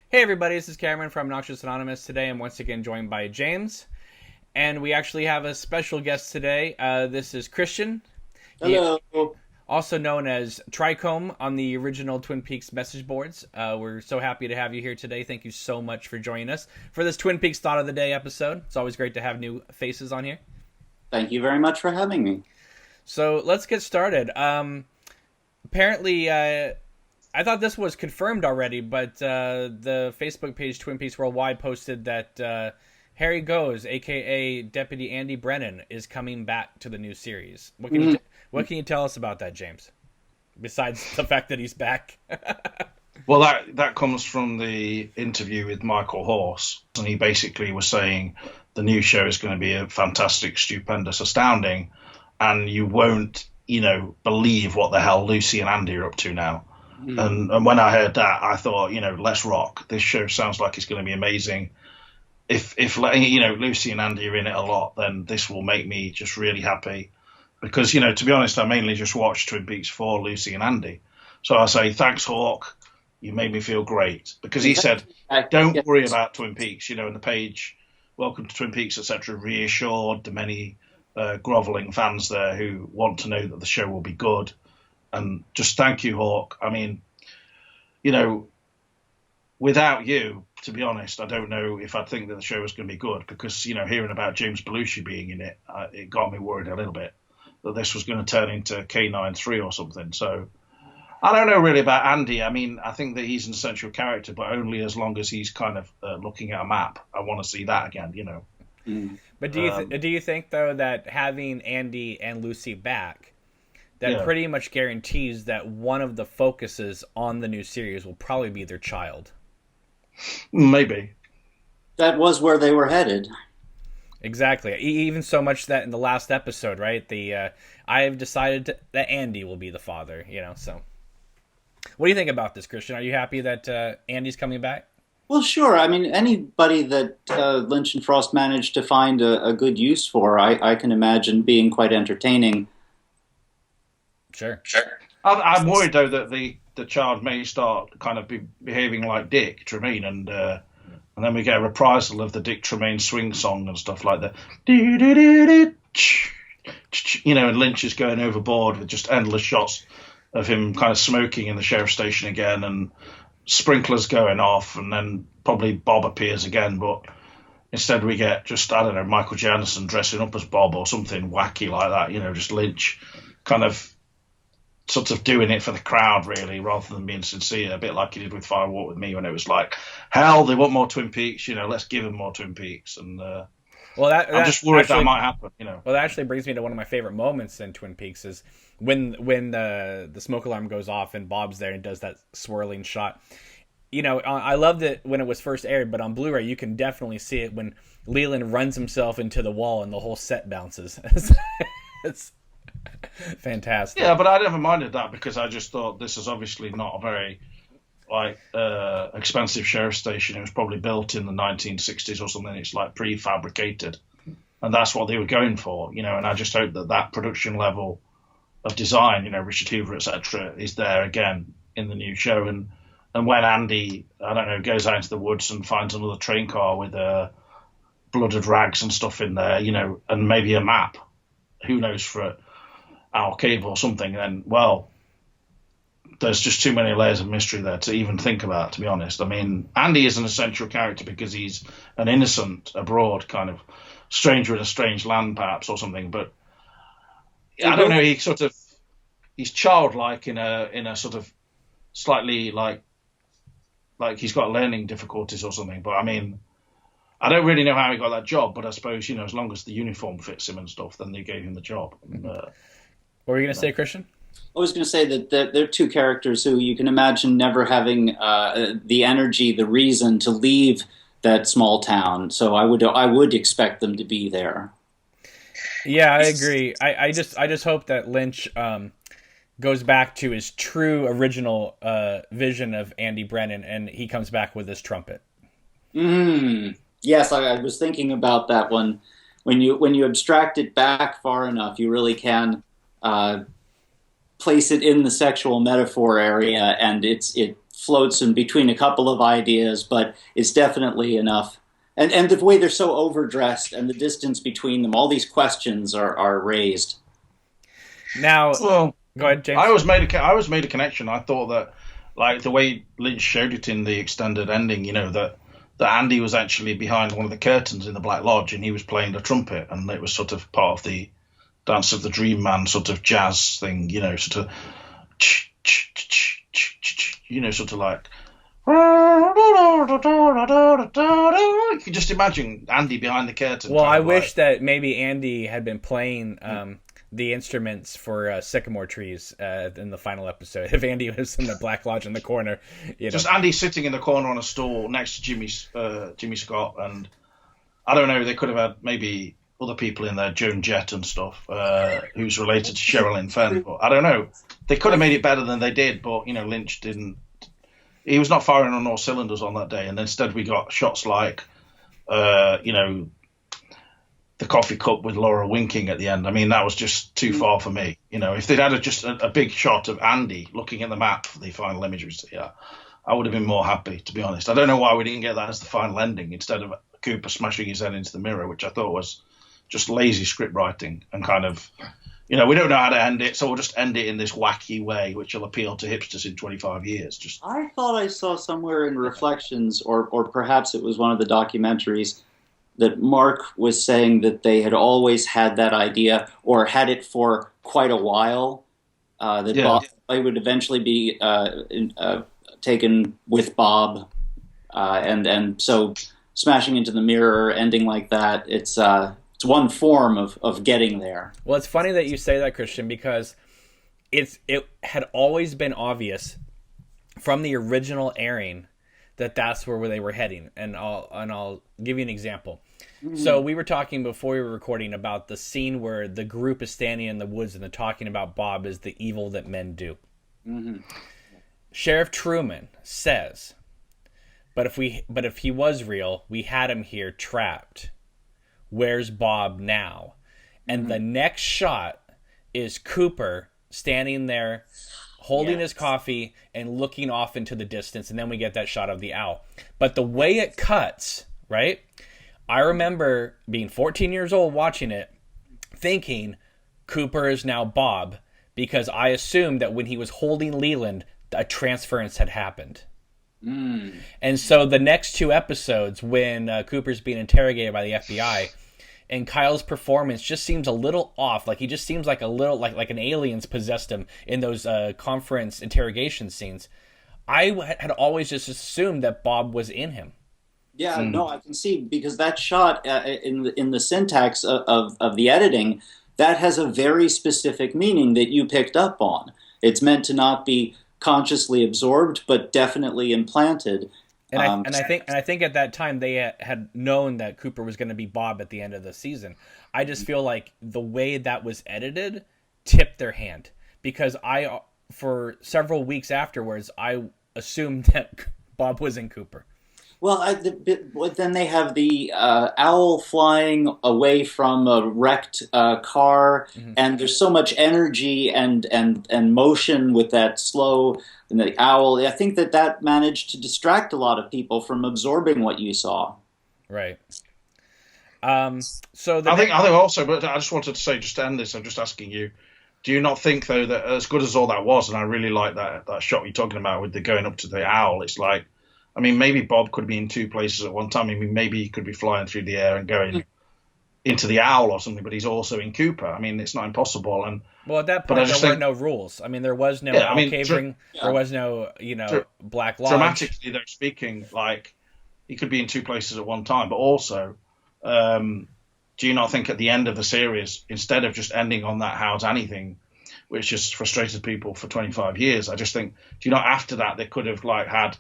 Hey everybody, this is Cameron from Noxious Anonymous. Today I'm once again joined by James, and we actually have a special guest today. This is Christian. He Hello. also known as Trichome on the original Twin Peaks message boards. We're so happy to have you here today. Thank you so much for joining us for this Twin Peaks Thought of the Day episode. It's always great to have new faces on here. Thank you very much for having me. So let's get started. Apparently, I thought this was confirmed already, but the Facebook page Twin Peaks Worldwide posted that Harry Goes, aka Deputy Andy Brennan, is coming back to the new series. Mhm. What can you tell us about that, James? Besides the fact that he's back. Well, that comes from the interview with Michael Horse, and he basically was saying the new show is going to be a fantastic, stupendous, astounding, and you won't, believe what the hell Lucy and Andy are up to now. Mhm. And when I heard that, I thought, let's rock. This show sounds like it's going to be amazing. If Lucy and Andy are in it a lot, then this will make me just really happy. Because to be honest, I mainly just watched Twin Peaks for Lucy and Andy. So I say thanks, Hawk. You made me feel great because he said, "Don't worry Yes. about Twin Peaks." In the page, "Welcome to Twin Peaks," etc., reassured the many groveling fans there who want to know that the show will be good. And just thank you, Hawk. I mean, you know, without you, to be honest, I don't know if I'd think that the show was going to be good because hearing about James Belushi being in it, it got me worried a little bit that this was going to turn into K93 or something. So I don't know really about Andy. I mean, I think that he's an essential character, but only as long as he's kind of looking at a map. I want to see that again. Mhm. But Um, do you think though that having Andy and Lucy back, that yeah, pretty much guarantees that one of the focuses on the new series will probably be their child? maybe. That was where they were headed. Exactly. Even so much that in the last episode, right? I have decided that Andy will be the father. So what do you think about this, Christian? Are you happy that Andy's coming back? Well, sure. I mean, anybody that Lynch and Frost managed to find a good use for, I can imagine being quite entertaining. Sure. I'm worried though that the child may start kind of behaving like Dick Tremaine, and then we get a reprisal of the Dick Tremaine swing song and stuff like that. And Lynch is going overboard with just endless shots of him kind of smoking in the sheriff's station again, and sprinklers going off, and then probably Bob appears again, but instead we get just, I don't know, Michael Janison dressing up as Bob or something wacky like that, just Lynch kind of sort of doing it for the crowd really rather than being sincere, a bit like he did with Fire Walk with Me when it was like, hell, they want more Twin Peaks, let's give them more Twin Peaks. And Well, that I'm that just worried that actually might happen. well that actually brings me to one of my favorite moments in Twin Peaks is when the smoke alarm goes off and Bob's there and does that swirling shot. I loved it when it was first aired, but on Blu-ray you can definitely see it when Leland runs himself into the wall and the whole set bounces. It's fantastic. Yeah, but I never minded that because I just thought this is obviously not a very like expensive sheriff station. It was probably built in the 1960s or something. It's like prefabricated, and that's what they were going for. And I just hope that that production level of design, Richard Hoover, etc., is there again in the new show. And when Andy, I don't know, goes out into the woods and finds another train car with blooded rags and stuff in there, and maybe a map, who knows, for our cave or something, then well, there's just too many layers of mystery there to even think about, to be honest. I mean, Andy is an essential character because he's an innocent abroad kind of stranger in a strange land, perhaps, or something. But It I don't will. know. He's childlike in a sort of slightly like he's got learning difficulties or something. But I mean, I don't really know how he got that job. But I suppose as long as the uniform fits him and stuff, then they gave him the job. What were you gonna say, Christian? I was going to say that they're two characters who you can imagine never having the energy, the reason to leave that small town. So I would expect them to be there. Yeah, I agree. I just hope that Lynch goes back to his true original vision of Andy Brennan, and he comes back with his trumpet. Yes, I was thinking about that one. When you abstract it back far enough, you really can uh, place it in the sexual metaphor area, and it floats in between a couple of ideas, but it's definitely enough. And the way they're so overdressed and the distance between them, all these questions are raised. Now, Well, go ahead, James. I always made a connection. I thought that, like the way Lynch showed it in the extended ending, that Andy was actually behind one of the curtains in the Black Lodge, and he was playing the trumpet, and it was sort of part of the Dance of the Dream Man sort of jazz thing, sort of, sort of like. You can just imagine Andy behind the curtain. Well, I wish that maybe Andy had been playing the instruments for Sycamore Trees in the final episode. If Andy was in the Black Lodge in the corner, just Andy sitting in the corner on a stool next to Jimmy Scott, and I don't know. They could have had maybe other people in there, Joan Jett and stuff, who's related to Sherilyn Fenn. But I don't know. They could have made it better than they did, but Lynch didn't. He was not firing on all cylinders on that day, and instead we got shots like, the coffee cup with Laura winking at the end. I mean, that was just too far for me. If they'd had just a big shot of Andy looking at the map for the final imagery, I would have been more happy, to be honest. I don't know why we didn't get that as the final ending instead of Cooper smashing his head into the mirror, which I thought was just lazy script writing and kind of, we don't know how to end it, so we'll just end it in this wacky way, which will appeal to hipsters in 25 years. I thought I saw somewhere in Reflections, or perhaps it was one of the documentaries, that Mark was saying that they had always had that idea, or had it for quite a while, that Bob would eventually be taken with Bob, and so smashing into the mirror, ending like that, it's one form of getting there. Well, it's funny that you say that, Christian, because it had always been obvious from the original airing that that's where they were heading, and I'll give you an example. Mm-hmm. So we were talking before we were recording about the scene where the group is standing in the woods and they're talking about Bob as the evil that men do. Mm-hmm. Sheriff Truman says, but if he was real, we had him here trapped. Where's Bob now? And the next shot is Cooper standing there holding his coffee and looking off into the distance, and then we get that shot of the owl. But the way it cuts, right? I remember being 14 years old watching it, thinking Cooper is now Bob, because I assumed that when he was holding Leland, a transference had happened. And so the next two episodes, when Cooper's being interrogated by the FBI, and Kyle's performance just seems a little off, like he just seems like a little like an alien's possessed him in those conference interrogation scenes. I had always just assumed that Bob was in him. Yeah, no, I can see, because that shot in the syntax of the editing, that has a very specific meaning that you picked up on. It's meant to not be consciously absorbed, but definitely implanted. And I think at that time they had known that Cooper was going to be Bob at the end of the season. I just feel like the way that was edited tipped their hand, because for several weeks afterwards I assumed that Bob was in Cooper. Well, then they have the owl flying away from a wrecked car, and there's so much energy and motion with that slow and the owl. I think that managed to distract a lot of people from absorbing what you saw. Right. So I think also, but I just wanted to say, just to end this, I'm just asking you, do you not think though that as good as all that was, and I really like that shot you're talking about with the going up to the owl, it's like, I mean, maybe Bob could be in two places at one time. I mean, maybe he could be flying through the air and going into the owl or something, but he's also in Cooper. I mean, it's not impossible. And well, at that point, there were no rules. I mean, there was no owl caving. There was no, Black Lodge. Dramatically, though, speaking, like, he could be in two places at one time. But also, do you not think at the end of the series, instead of just ending on that how's anything, which just frustrated people for 25 years, I just think, do you not after that they could have, like, had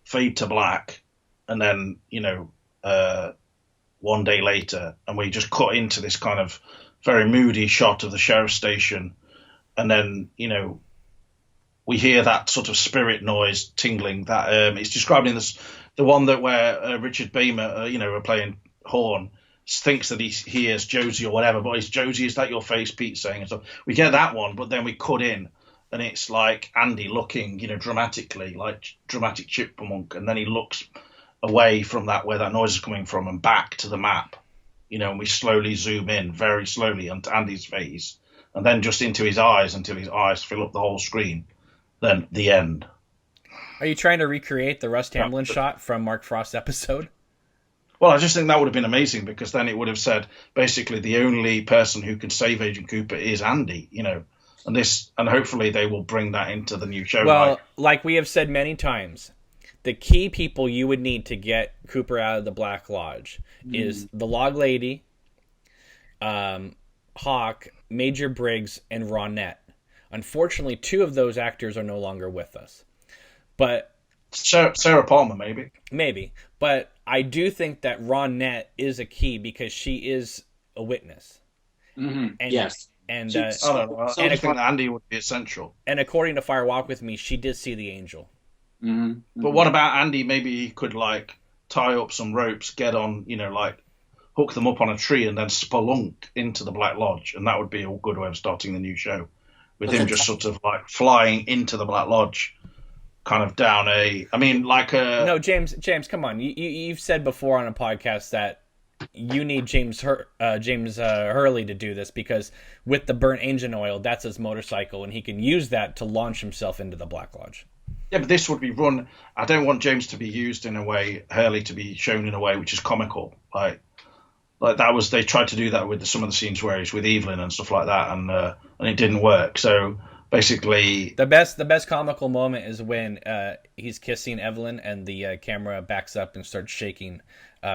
fade to black, and then, one day later, and we just cut into this kind of very moody shot of the sheriff's station, and then, we hear that sort of spirit noise tingling that it's described in this, the one that where Richard Beamer, are playing horn, thinks that he hears Josie or whatever, but it's Josie, is that your face, Pete saying, and so we get that one, but then we cut in, and it's like Andy looking, dramatically, like dramatic chipmunk, and then he looks away from that where that noise is coming from and back to the map, and we slowly zoom in very slowly onto Andy's face, and then just into his eyes until his eyes fill up the whole screen. Then the end. Are you trying to recreate the Russ Tamblyn shot from Mark Frost's episode? Well, I just think that would have been amazing, because then it would have said basically the only person who can save Agent Cooper is Andy, and hopefully they will bring that into the new show. Well, like we have said many times, the key people you would need to get Cooper out of the Black Lodge is the Log Lady, Hawk, Major Briggs, and Ronette. Unfortunately, 2 of those actors are no longer with us. But Sarah Palmer, maybe. But I do think that Ronette is a key because she is a witness. Mm-hmm. And, yes. And I don't know. I think that Andy would be essential. And according to Fire Walk With Me, she did see the angel. Mm-hmm. But what about Andy? Maybe he could tie up some ropes, get on, hook them up on a tree, and then spelunk into the Black Lodge, and that would be a good way of starting the new show, with him just sort of flying into the Black Lodge, kind of down No, James, come on. You've said before on a podcast that you need James Hurley to do this, because with the burnt engine oil, that's his motorcycle, and he can use that to launch himself into the Black Lodge. Yeah, but this would be run. I don't want James to be used in a way, Hurley to be shown in a way which is comical. Like that was, they tried to do that with some of the scenes where he's with Evelyn and stuff like that, and it didn't work. So basically, the best comical moment is when he's kissing Evelyn and the camera backs up and starts shaking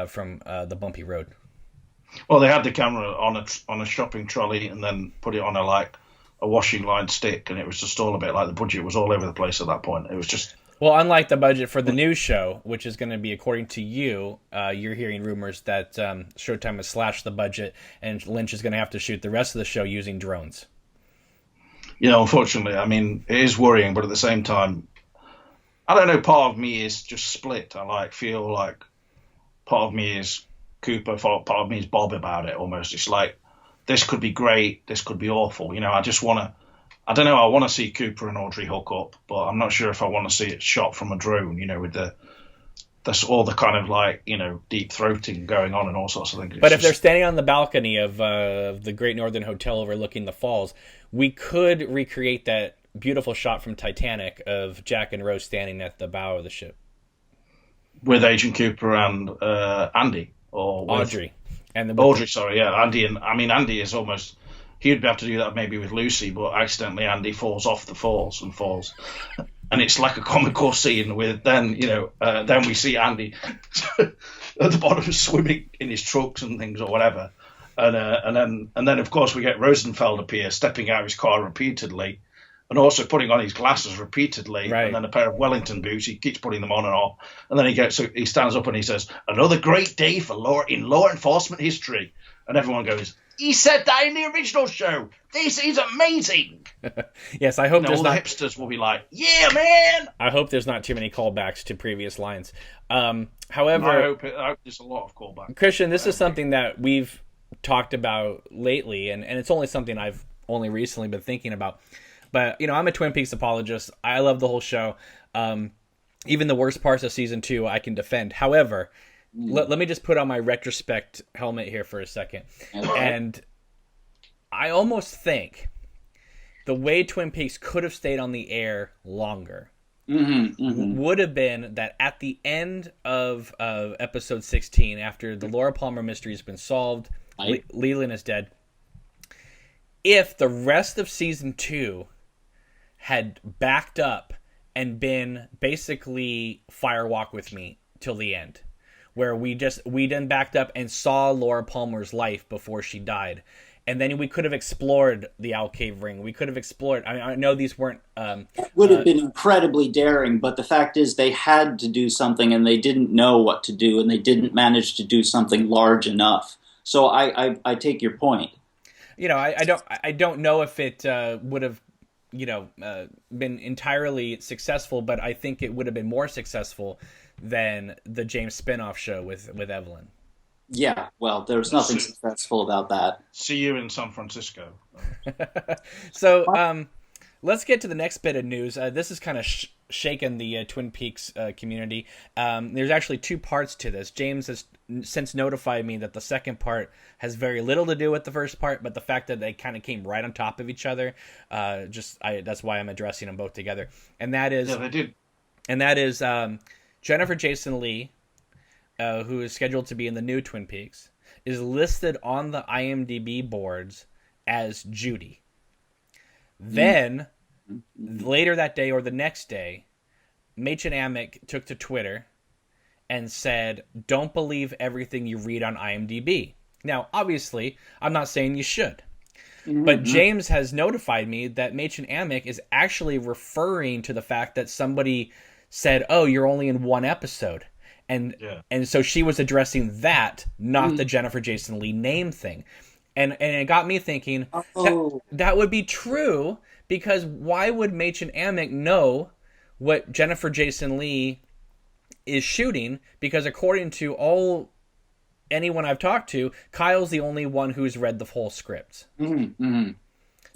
from the bumpy road. Well, they had the camera on a shopping trolley and then put it on a washing line stick, and it was just all a bit like the budget was all over the place at that point. It was just... Well, unlike the budget for the new show, which is going to be, according to you, you're hearing rumors that Showtime has slashed the budget and Lynch is going to have to shoot the rest of the show using drones. Unfortunately, it is worrying, but at the same time, I don't know, part of me is just split. I feel like part of me is Cooper, part of me is Bob about it almost. It's like, this could be great, this could be awful. I just want to, I don't know, I want to see Cooper and Audrey hook up, but I'm not sure if I want to see it shot from a drone, with that's all the kind of deep throating going on and all sorts of things. But if they're standing on the balcony of the Great Northern Hotel overlooking the falls, we could recreate that beautiful shot from Titanic of Jack and Rose standing at the bow of the ship. With Agent Cooper and Andy. Or with Audrey. Audrey, sorry, yeah. Andy is almost... He'd be able to do that maybe with Lucy, but accidentally Andy falls off the falls and falls. And it's like a comical scene with then we see Andy at the bottom swimming in his trucks and things or whatever. And then of course we get Rosenfeld appear, stepping out of his car repeatedly, and also putting on his glasses repeatedly, right. And then a pair of Wellington boots. He keeps putting them on and off, and then he stands up and he says, "Another great day for law enforcement history," and everyone goes, "He said that in the original show. This is amazing." Yes, I hope all the hipsters will be like, "Yeah, man." I hope there's not too many callbacks to previous lines. However, I hope there's a lot of callbacks. Christian, this is something that we've talked about lately, and it's only something I've only recently been thinking about. But, I'm a Twin Peaks apologist. I love the whole show. Even the worst parts of season 2 I can defend. However, let me just put on my retrospect helmet here for a second. And I almost think the way Twin Peaks could have stayed on the air longer would have been that at the end of episode 16, after the Laura Palmer mystery has been solved, Leland is dead, if the rest of season 2 had backed up and been basically Fire Walk With Me till the end, where we then backed up and saw Laura Palmer's life before she died, and then we could have explored the Owl Cave ring. We could have explored. I know these weren't. It would have been incredibly daring, but the fact is they had to do something, and they didn't know what to do, and they didn't manage to do something large enough. So I take your point. I don't know if it would have been entirely successful, but I think it would have been more successful than the James spinoff show with Evelyn. Yeah, well, there's nothing successful about that. See you in San Francisco. So let's get to the next bit of news. This is kind of shaken the Twin Peaks community. There's actually two parts to this. James has since notified me that the second part has very little to do with the first part, but the fact that they kind of came right on top of each other, that's why I'm addressing them both together. And that is, Yeah, they did. And that is Jennifer Jason Leigh, who is scheduled to be in the new Twin Peaks, is listed on the IMDb boards as Judy. Then, later that day or the next day, Machen Amick took to Twitter and said, "Don't believe everything you read on IMDb." Now, obviously, I'm not saying you should. But James has notified me that Machen Amick is actually referring to the fact that somebody said, "Oh, you're only in one episode." And so she was addressing that, not the Jennifer Jason Leigh name thing. And it got me thinking, that would be true, because why would Machen Amick know what Jennifer Jason Leigh is shooting? Because according to anyone I've talked to, Kyle's the only one who's read the whole script.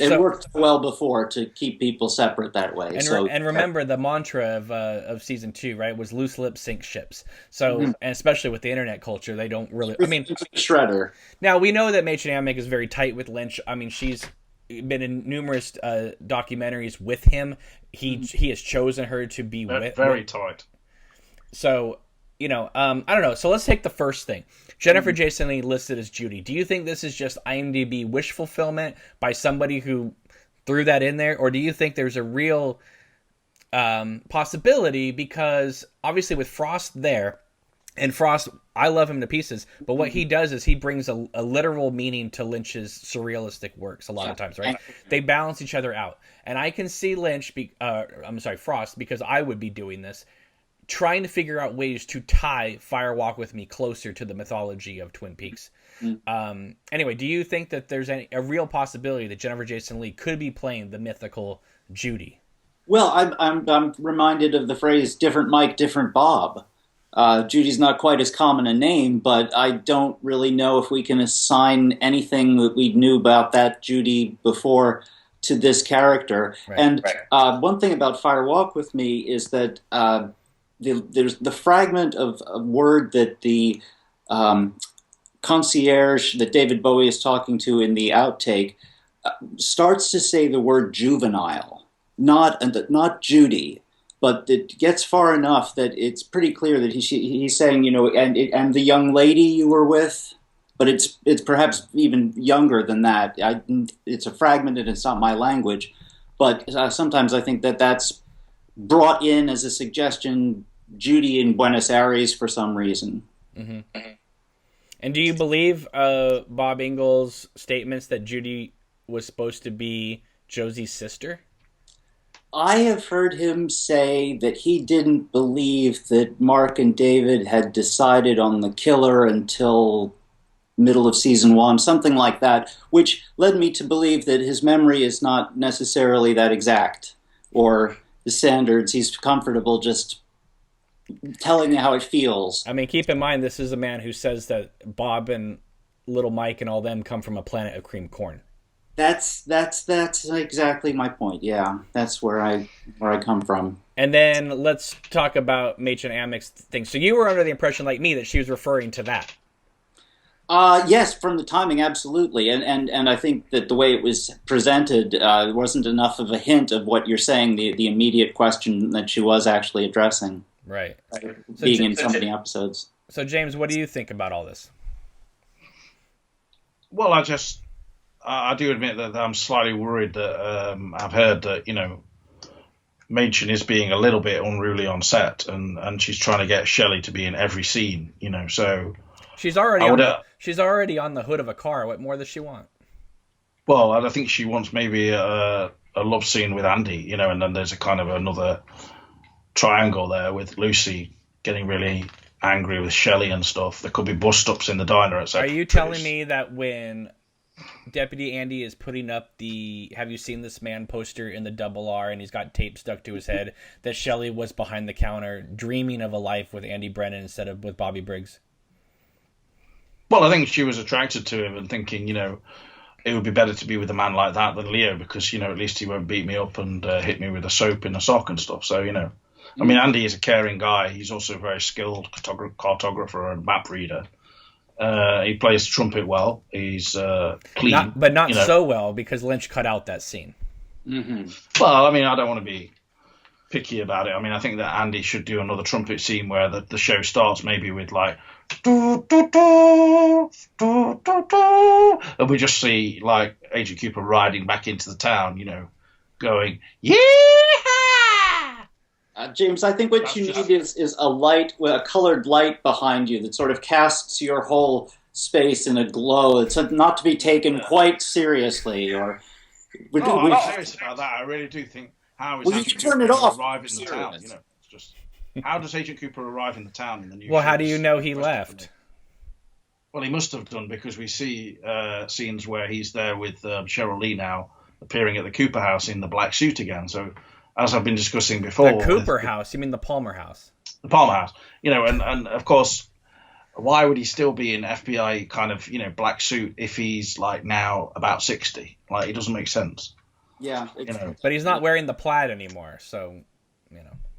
It worked well before to keep people separate that way. And remember, the mantra of season 2, right, was loose lips sink ships. So, and especially with the internet culture, they don't really. I mean, Shredder. Now we know that Machen Amick is very tight with Lynch. I mean, she's been in numerous documentaries with him. He has chosen her to be with. Very tight. So, I don't know. So let's take the first thing. Jennifer Jason Leigh listed as Judy. Do you think this is just IMDb wish fulfillment by somebody who threw that in there? Or do you think there's a real possibility? Because obviously with Frost there, and Frost, I love him to pieces, but what he does is he brings a literal meaning to Lynch's surrealistic works a lot of times, right? They balance each other out. And I can see Frost, because I would be doing this, trying to figure out ways to tie Fire Walk with Me closer to the mythology of Twin Peaks. Anyway, do you think that there's a real possibility that Jennifer Jason Leigh could be playing the mythical Judy? Well, I'm reminded of the phrase "different Mike, different Bob." Judy's not quite as common a name, but I don't really know if we can assign anything that we knew about that Judy before to this character. Right. And one thing about Fire Walk with Me is that there's the fragment of a word that the concierge that David Bowie is talking to in the outtake starts to say the word juvenile, not Judy, but it gets far enough that it's pretty clear that he's saying, and the young lady you were with, but it's perhaps even younger than that. It's a fragment and it's not my language, but sometimes I think that that's brought in as a suggestion, Judy in Buenos Aires for some reason. Mm-hmm. And do you believe Bob Ingalls' statements that Judy was supposed to be Josie's sister? I have heard him say that he didn't believe that Mark and David had decided on the killer until middle of season 1, something like that, which led me to believe that his memory is not necessarily that exact, or the standards. He's comfortable just telling you how it feels. I mean, keep in mind, this is a man who says that Bob and Little Mike and all them come from a planet of cream corn. That's exactly my point. Yeah, that's where I come from. And then let's talk about Machen Amick's thing. So you were under the impression, like me, that she was referring to that. Yes, from the timing, absolutely. And I think that the way it was presented wasn't enough of a hint of what you're saying, the immediate question that she was actually addressing. Right. Being in so many episodes. So, James, what do you think about all this? Well, I do admit that I'm slightly worried that I've heard that, Machen is being a little bit unruly on set, and she's trying to get Shelley to be in every scene, so... She's already on the hood of a car. What more does she want? Well, I think she wants maybe a love scene with Andy, and then there's a kind of another triangle there with Lucy getting really angry with Shelley and stuff. There could be bust-ups in the diner, etc. Are you telling me that when Deputy Andy is putting up the "Have you seen this man" poster in the Double R and he's got tape stuck to his head, that Shelley was behind the counter dreaming of a life with Andy Brennan instead of with Bobby Briggs? Well, I think she was attracted to him and thinking, it would be better to be with a man like that than Leo because, at least he won't beat me up and hit me with a soap in a sock and stuff. So, I mean, Andy is a caring guy. He's also a very skilled cartographer and map reader. He plays the trumpet well. He's clean. But not so well because Lynch cut out that scene. Mm-hmm. Well, I mean, I don't want to be picky about it. I mean, I think that Andy should do another trumpet scene where the show starts maybe with like do, do, do, do, do, do, and we just see like Agent Cooper riding back into the town, going yeah. James, I think what you need is a light, a colored light behind you that sort of casts your whole space in a glow. It's not to be taken quite seriously. Or I'm not serious about that. I really do think. How is Agent Cooper arrive in the town? It's just how does Agent Cooper arrive in the town in the new? Well, how do you know he left? Well, he must have done because we see scenes where he's there with Cheryl Lee now appearing at the Cooper house in the black suit again. So, as I've been discussing before, the Cooper house. You mean the Palmer house? The Palmer house. And of course, why would he still be in FBI kind of black suit if he's like now about 60? Like, it doesn't make sense. Yeah, but he's not wearing the plaid anymore, so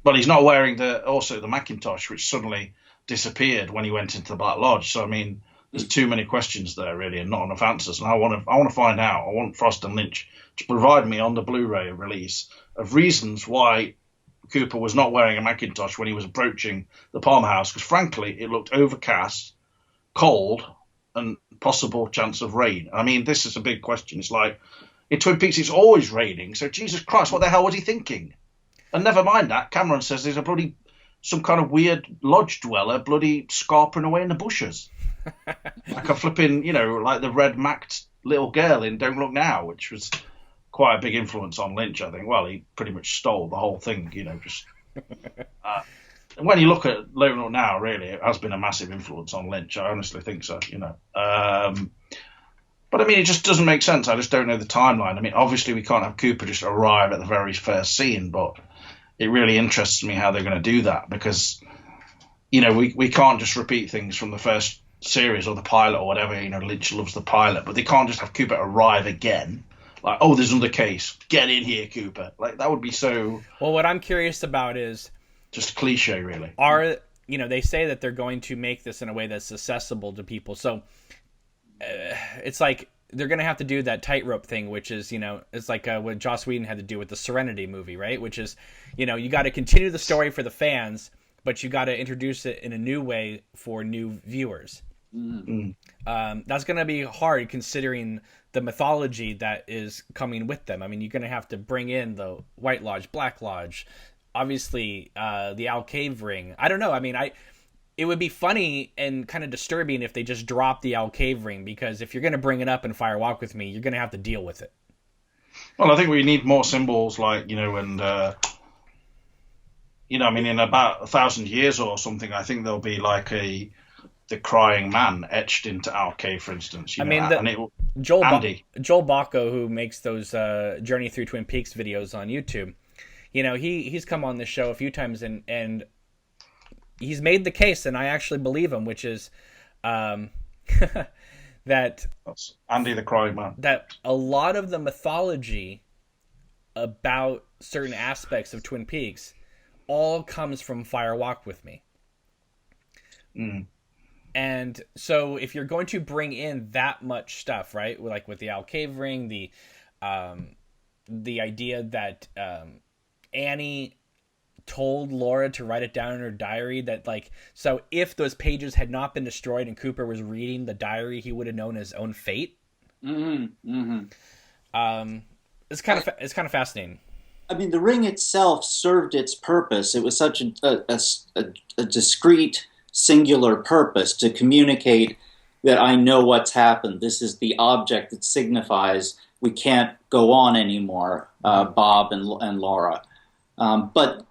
But he's not wearing the Macintosh, which suddenly disappeared when he went into the Black Lodge. So I mean, there's too many questions there really, and not enough answers. And I want to find out. I want Frost and Lynch to provide me on the Blu-ray release of reasons why Cooper was not wearing a Macintosh when he was approaching the Palmer house, because frankly, it looked overcast, cold, and possible chance of rain. I mean, this is a big question. It's like, in Twin Peaks, it's always raining, so Jesus Christ, what the hell was he thinking? And never mind that, Cameron says there's some kind of weird lodge dweller bloody scarpering away in the bushes. Like a flipping, like the red macked little girl in Don't Look Now, which was quite a big influence on Lynch, I think. Well, he pretty much stole the whole thing, just... when you look at Don't Look Now, really, it has been a massive influence on Lynch. I honestly think so, But I mean, it just doesn't make sense. I just don't know the timeline. I mean, obviously we can't have Cooper just arrive at the very first scene, but it really interests me how they're going to do that because, we can't just repeat things from the first series or the pilot or whatever. Lynch loves the pilot, but they can't just have Cooper arrive again. Like, oh, there's another case. Get in here, Cooper. Like, that would be so... Well, what I'm curious about is... just cliche, really. They say that they're going to make this in a way that's accessible to people. So... it's like they're going to have to do that tightrope thing, which is, it's like what Joss Whedon had to do with the Serenity movie, right? Which is, you got to continue the story for the fans, but you got to introduce it in a new way for new viewers. Mm-hmm. That's going to be hard considering the mythology that is coming with them. I mean, you're going to have to bring in the White Lodge, Black Lodge, obviously the Alcave ring. I don't know. I mean, it would be funny and kind of disturbing if they just dropped the Alcave ring, because if you're going to bring it up in Fire Walk with Me, you're going to have to deal with it. Well, I think we need more symbols like, and, I mean, in about 1,000 years or something, I think there'll be like the crying man etched into Alcave, for instance. Joel Bacco, who makes those Journey Through Twin Peaks videos on YouTube, he's come on this show a few times and he's made the case, and I actually believe him, which is that that's Andy the Crying Man. That a lot of the mythology about certain aspects of Twin Peaks all comes from Fire Walk with Me. Mm. And so if you're going to bring in that much stuff, right, like with the Alcave ring, the idea that Annie told Laura to write it down in her diary, that so if those pages had not been destroyed and Cooper was reading the diary, he would have known his own fate. Mm-hmm. Mm-hmm. It's kind of fascinating. I mean, the ring itself served its purpose. It was such a discrete, singular purpose to communicate that I know what's happened. This is the object that signifies we can't go on anymore, Bob and Laura. But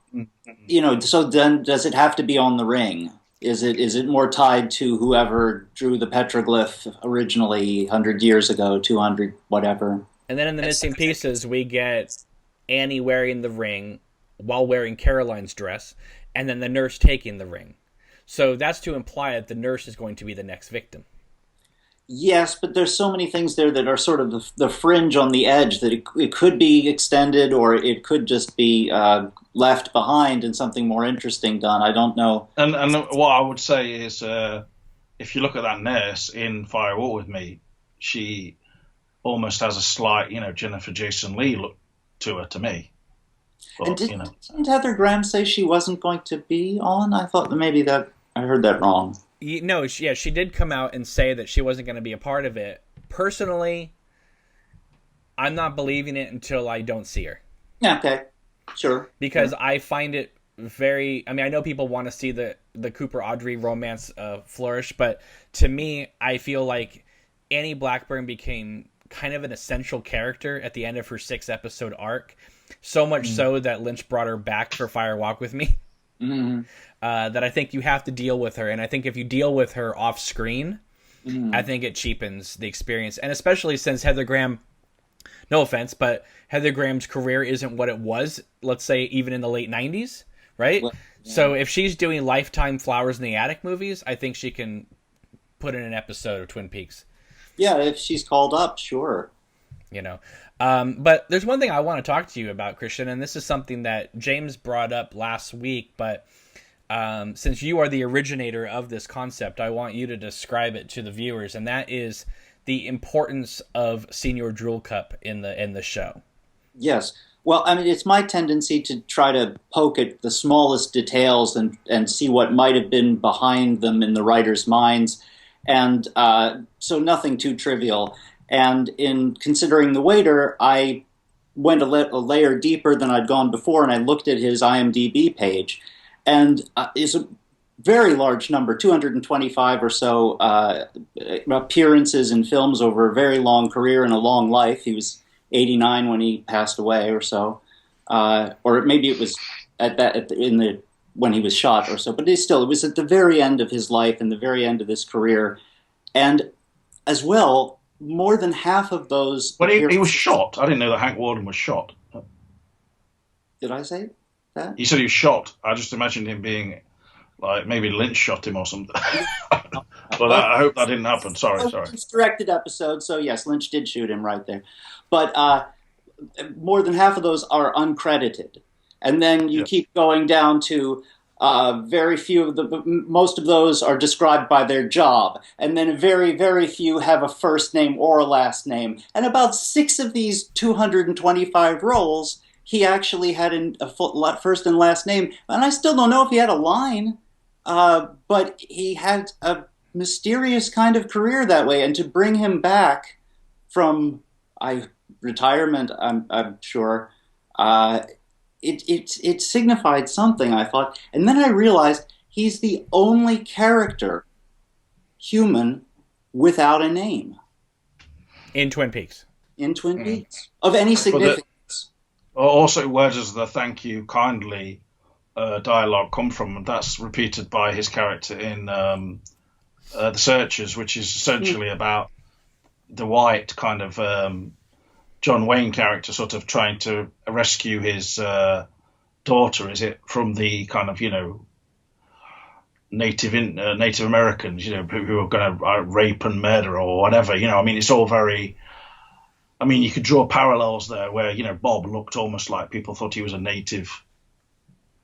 so then does it have to be on the ring? Is it more tied to whoever drew the petroglyph originally 100 years ago, 200, whatever? And then in the missing pieces, we get Annie wearing the ring while wearing Caroline's dress, and then the nurse taking the ring. So that's to imply that the nurse is going to be the next victim. Yes, but there's so many things there that are sort of the fringe on the edge that it could be extended or it could just be left behind and something more interesting done. I don't know. And what I would say is, if you look at that nurse in Fire Walk with Me, she almost has a slight, Jennifer Jason Leigh look to her to me. And But didn't Heather Graham say she wasn't going to be on? I thought that maybe that I heard that wrong. No, she did come out and say that she wasn't going to be a part of it. Personally, I'm not believing it until I don't see her. Yeah, okay, sure. Because I find it very. I mean, I know people want to see the Cooper Audrey romance flourish, but to me, I feel like Annie Blackburn became kind of an essential character at the end of her 6-episode arc. So much so that Lynch brought her back for Fire Walk with Me. Mm-hmm. That I think you have to deal with her, and I think if you deal with her off screen, I think it cheapens the experience, and especially since Heather Graham. No offense, but Heather Graham's career isn't what it was, let's say, even in the late 90s, right? Well, yeah. So if she's doing Lifetime Flowers in the Attic movies, I think she can put in an episode of Twin Peaks. Yeah, if she's called up, sure. But there's one thing I want to talk to you about, Christian, and this is something that James brought up last week, but since you are the originator of this concept, I want you to describe it to the viewers, and that is the importance of Senior Drool Cup in the show. Yes. Well, I mean, it's my tendency to try to poke at the smallest details and see what might have been behind them in the writers' minds, and so nothing too trivial. And in considering the waiter, I went a layer deeper than I'd gone before, and I looked at his IMDb page, and is a very large number, 225 or so appearances in films over a very long career and a long life. He was 89 when he passed away or so, or maybe it was when he was shot or so. But it was at the very end of his life and the very end of his career, and as well, more than half of those. But he was shot. I didn't know that Hank Warden was shot. Did I say that? He said he was shot. I just imagined him being like maybe Lynch shot him or something. But I hope that didn't happen. Sorry. It's directed episode, so yes, Lynch did shoot him right there. But more than half of those are uncredited, and then you keep going down to very few of most of those are described by their job, and then very, very few have a first name or a last name. And about 6 of these 225 roles, he actually had a first and last name, and I still don't know if he had a line, but he had a mysterious kind of career that way. And to bring him back from retirement, I'm sure. It signified something, I thought. And then I realized he's the only character, human, without a name. In Twin Peaks. In Twin Peaks. Of any significance. Also, where does the "thank you kindly" dialogue come from? And that's repeated by his character in The Searchers, which is essentially about the white kind of John Wayne character sort of trying to rescue his daughter, is it, from the kind of, Native Americans, who are going to rape and murder or whatever. I mean, it's all very. I mean, you could draw parallels there where, Bob looked almost like people thought he was a Native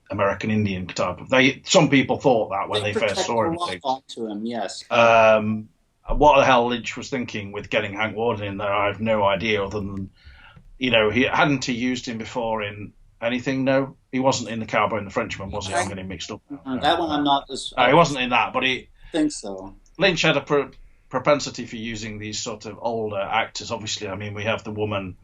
American Indian type of. Some people thought that when they first saw him. To him, yes. What the hell Lynch was thinking with getting Hank Warden in there, I have no idea. Other than, he used him before in anything? No, he wasn't in The Cowboy and the Frenchman, was he? I'm getting mixed up. That one I'm not. He wasn't in that, but he. Think so. Lynch had a propensity for using these sort of older actors. Obviously, I mean, we have the woman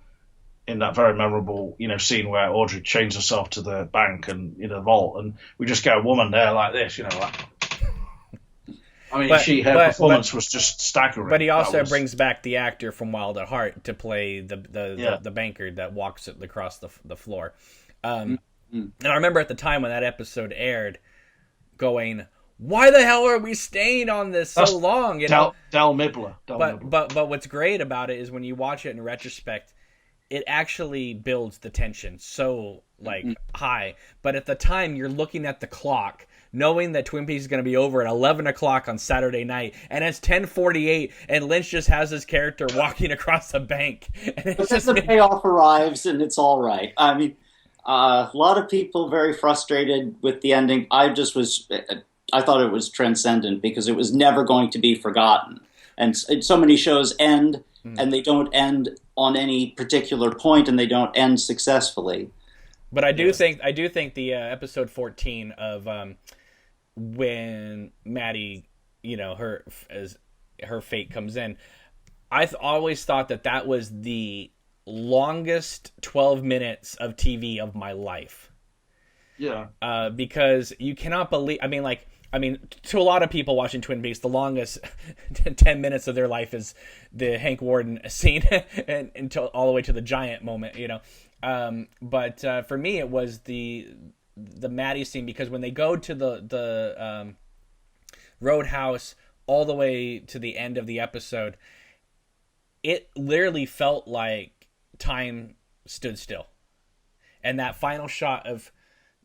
in that very memorable, scene where Audrey chains herself to the bank and the vault, and we just get a woman there like this, like. I mean, her performance was just staggering. But he also brings back the actor from Wild at Heart to play the banker that walks across the floor. And I remember at the time when that episode aired, going, "Why the hell are we staying on this so long?" Del Mibler. But what's great about it is when you watch it in retrospect, it actually builds the tension so high. But at the time, you're looking at the clock, knowing that Twin Peaks is going to be over at 11 o'clock on Saturday night, and it's 10:48, and Lynch just has his character walking across a bank. And it's But just then the payoff arrives, and it's all right. I mean, a lot of people very frustrated with the ending. I thought it was transcendent because it was never going to be forgotten. And so many shows end, and they don't end on any particular point, and they don't end successfully. But I do think the episode 14 of when Maddie, her fate comes in. I've always thought that was the longest 12 minutes of TV of my life. Yeah. Because you cannot believe. I mean, to a lot of people watching Twin Peaks, the longest 10 minutes of their life is the Hank Warden scene, and until all the way to the giant moment, But for me, it was the Maddie scene, because when they go to the roadhouse all the way to the end of the episode, it literally felt like time stood still, and that final shot of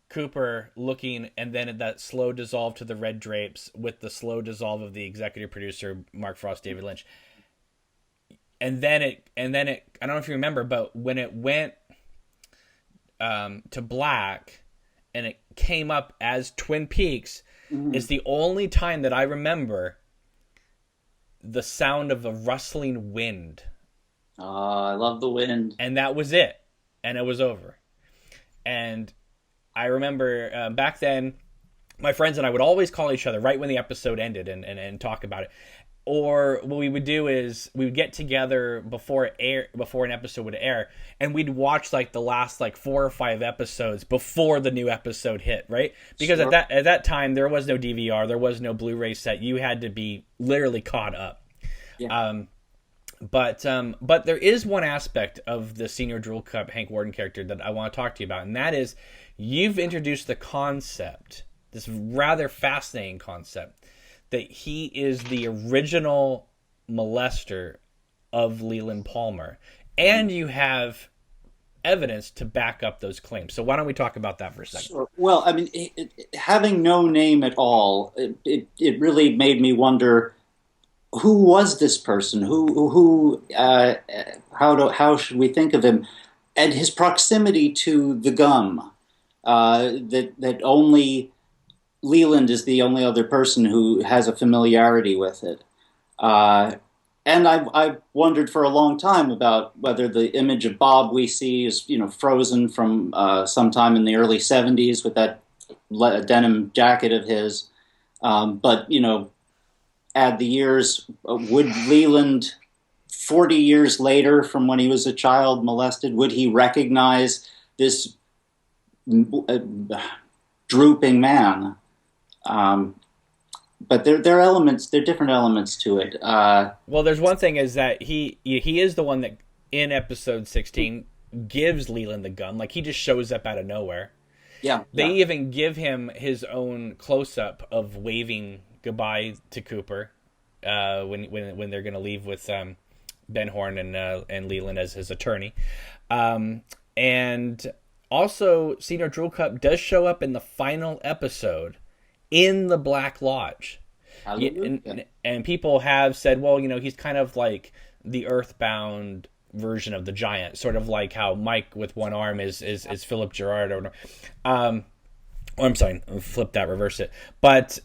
Cooper looking, and then that slow dissolve to the red drapes with the slow dissolve of the executive producer Mark Frost, David Lynch, and then it I don't know if you remember, but when it went to black and it came up as Twin Peaks, is the only time that I remember the sound of a rustling wind. I love the wind. And that was it, and it was over. And I remember back then, my friends and I would always call each other right when the episode ended and talk about it. Or what we would do is we would get together before an episode would air, and we'd watch like the last 4 or 5 episodes before the new episode hit, right? Because Sure. at that time there was no DVR, there was no Blu-ray set. You had to be literally caught up. Yeah. But there is one aspect of the Senior Drool Cup Hank Warden character that I want to talk to you about, and that is you've introduced the concept, this rather fascinating concept, that he is the original molester of Leland Palmer, and you have evidence to back up those claims. So why don't we talk about that for a second? Sure. Well, I mean, having no name at all, it really made me wonder, who was this person? How should we think of him? And his proximity to the gum, that only Leland is the only other person who has a familiarity with it. And I wondered for a long time about whether the image of Bob we see is, frozen from sometime in the early 70s with that denim jacket of his. But, add the years, would Leland, 40 years later from when he was a child molested, would he recognize this drooping man? But there are different elements to it. Well, there's one thing is that he is the one that in episode 16 gives Leland the gun. Like, he just shows up out of nowhere. Yeah. They even give him his own close-up of waving goodbye to Cooper when they're going to leave with Ben Horn and Leland as his attorney. And also, Senior Drool Cup does show up in the final episode in the Black Lodge. And people have said, well, he's kind of like the Earthbound version of the Giant, sort of like how Mike with one arm is Philip Gerard. I'm sorry, flip that, reverse it. But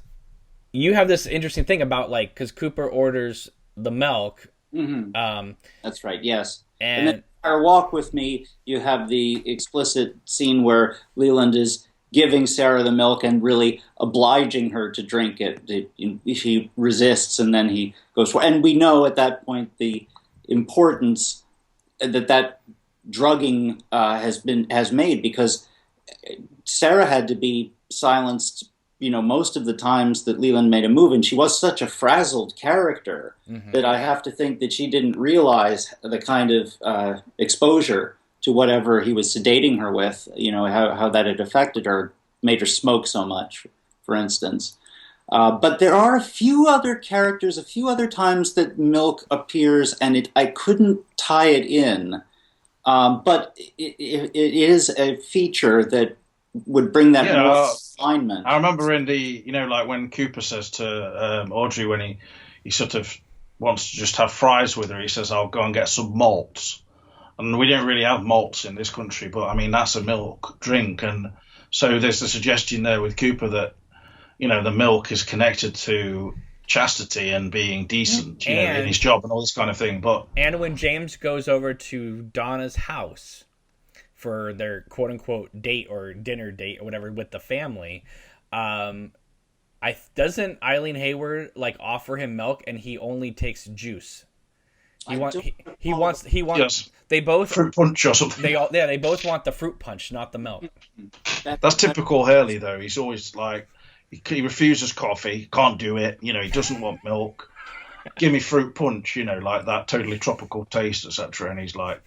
you have this interesting thing about, because Cooper orders the milk. Mm-hmm. That's right, yes. And then our Walk With Me, you have the explicit scene where Leland is giving Sarah the milk and really obliging her to drink it. She resists, and then he goes for it. And we know at that point the importance that drugging has made, because Sarah had to be silenced, most of the times that Leland made a move, and she was such a frazzled character that I have to think that she didn't realize the kind of exposure to whatever he was sedating her with, how that had affected her, made her smoke so much, for instance. But there are a few other characters, a few other times that milk appears, and I couldn't tie it in. But it is a feature that would bring that more Yeah, alignment. I remember in the, like when Cooper says to Audrey when he sort of wants to just have fries with her, he says, "I'll go and get some malts." And we don't really have malts in this country, but I mean, that's a milk drink. And so there's a suggestion there with Cooper that, the milk is connected to chastity and being decent, in his job and all this kind of thing. And when James goes over to Donna's house for their quote unquote date or dinner date or whatever with the family, doesn't Eileen Hayward like offer him milk and he only takes juice. He wants yes, they both fruit punch or something. They both want the fruit punch, not the milk. That's typical Hurley though. He's always like he refuses coffee, can't do it. He doesn't want milk. Give me fruit punch, like that totally tropical taste, etc. And he's like,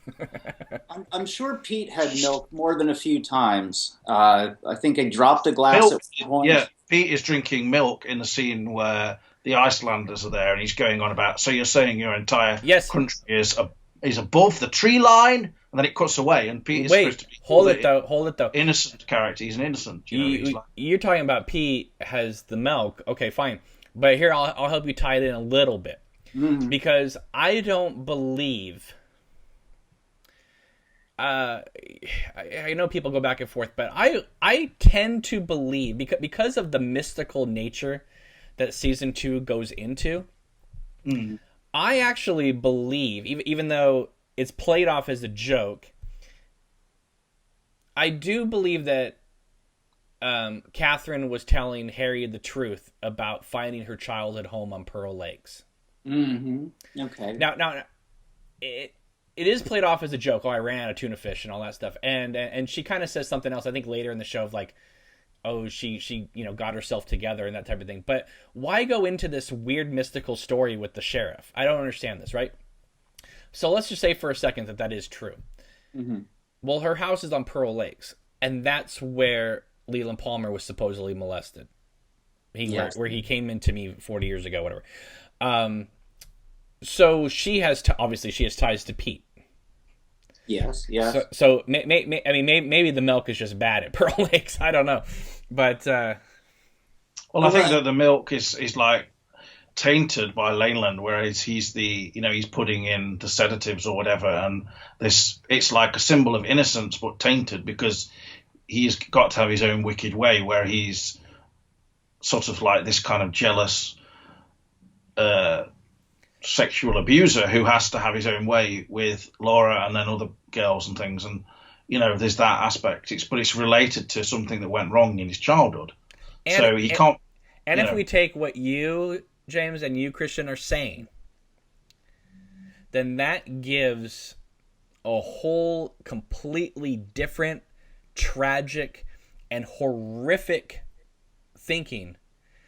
I'm sure Pete had milk more than a few times. I think he dropped a glass milk, at one point. Yeah, Pete is drinking milk in the scene where the Icelanders are there, and he's going on about. So you're saying your entire country is above the tree line, and then it cuts away, and Pete is supposed to be hold it though. Innocent character. He's an innocent. You're talking about Pete has the milk. Okay, fine. But here, I'll help you tie it in a little bit. Mm-hmm. Because I don't believe... I know people go back and forth, but I tend to believe, because of the mystical nature that Season 2 goes into, I actually believe, even though it's played off as a joke, I do believe that Catherine was telling Harry the truth about finding her childhood home on Pearl Lakes. Mm-hmm. Okay. Now, it is played off as a joke. Oh, I ran out of tuna fish and all that stuff. And she kind of says something else, I think, later in the show of like, oh, she got herself together and that type of thing. But why go into this weird mystical story with the sheriff? I don't understand this, right? So let's just say for a second that is true. Mm-hmm. Well, her house is on Pearl Lakes, and that's where Leland Palmer was supposedly molested. Where he came into me 40 years ago, whatever. So she has obviously she has ties to Pete. Yes. So maybe the milk is just bad at Pearl Lakes. I don't know, but I think that the milk is like tainted by Leyland, whereas he's he's putting in the sedatives or whatever, and it's like a symbol of innocence but tainted because he's got to have his own wicked way where he's sort of like this kind of jealous sexual abuser who has to have his own way with Laura and then other girls and things, and there's that aspect. But it's related to something that went wrong in his childhood, so he can't. And if we take what you, James, and you, Christian, are saying, then that gives a whole completely different, tragic, and horrific thinking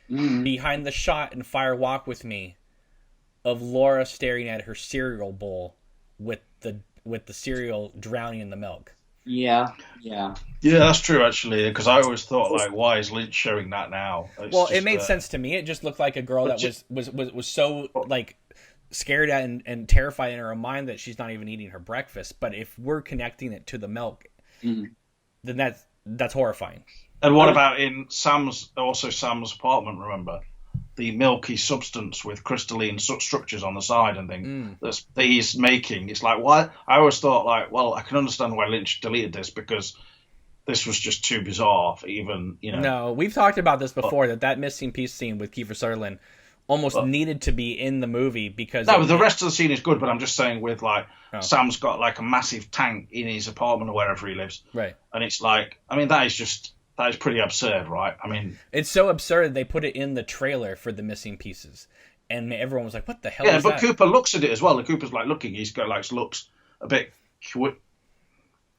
behind the shot in Fire Walk with Me of Laura staring at her cereal bowl with the cereal drowning in the milk. Yeah, that's true actually. Because I always thought, like, why is Lynch showing that now? It made sense to me. It just looked like a girl that was so like scared at and terrified in her mind that she's not even eating her breakfast. But if we're connecting it to the milk, then that's horrifying. And what about in Sam's apartment? Remember the milky substance with crystalline structures on the side and things that he's making. It's like, why? I always thought, like, well, I can understand why Lynch deleted this because this was just too bizarre for even, No, we've talked about this before, that missing piece scene with Kiefer Sutherland almost needed to be in the movie because... No, the rest of the scene is good, but I'm just saying with, like, Sam's got, like, a massive tank in his apartment or wherever he lives. Right. And it's like, I mean, that is pretty absurd, right? I mean... It's so absurd they put it in the trailer for the missing pieces. And everyone was like, what the hell is that? Yeah, but Cooper looks at it as well. And Cooper's, like, looking. He's got, like, looks a bit...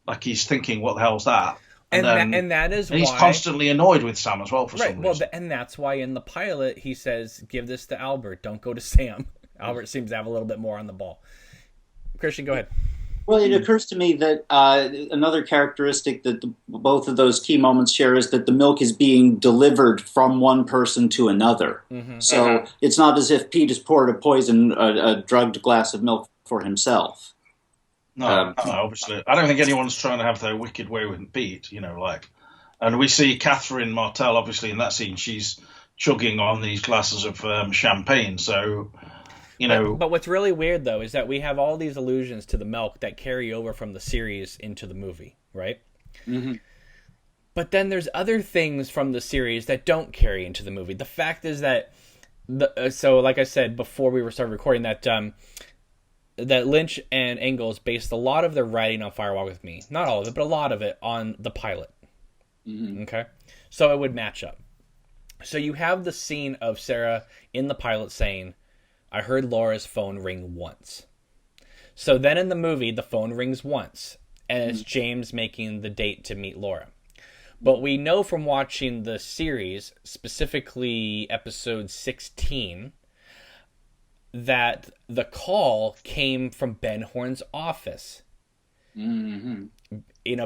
like he's thinking, what the hell's that? And that is why... he's constantly annoyed with Sam as well for some reason. Well, and that's why in the pilot he says, give this to Albert, don't go to Sam. Albert seems to have a little bit more on the ball. Christian, go ahead. Well, it occurs to me that another characteristic that both of those key moments share is that the milk is being delivered from one person to another. Mm-hmm. So it's not as if Pete has poured a drugged glass of milk for himself. No, obviously. I don't think anyone's trying to have their wicked way with Pete, like... And we see Catherine Martell, obviously, in that scene. She's chugging on these glasses of champagne. So, But what's really weird, though, is that we have all these allusions to the milk that carry over from the series into the movie, right? Mm-hmm. But then there's other things from the series that don't carry into the movie. The fact is that, so like I said before we started recording, that Lynch and Ingalls based a lot of their writing on Fire Walk with Me. Not all of it, but a lot of it on the pilot. Mm-hmm. Okay? So it would match up. So you have the scene of Sarah in the pilot saying, I heard Laura's phone ring once. So then in the movie, the phone rings once, and it's James making the date to meet Laura. But we know from watching the series, specifically episode 16, that the call came from Ben Horn's office. Mm-hmm.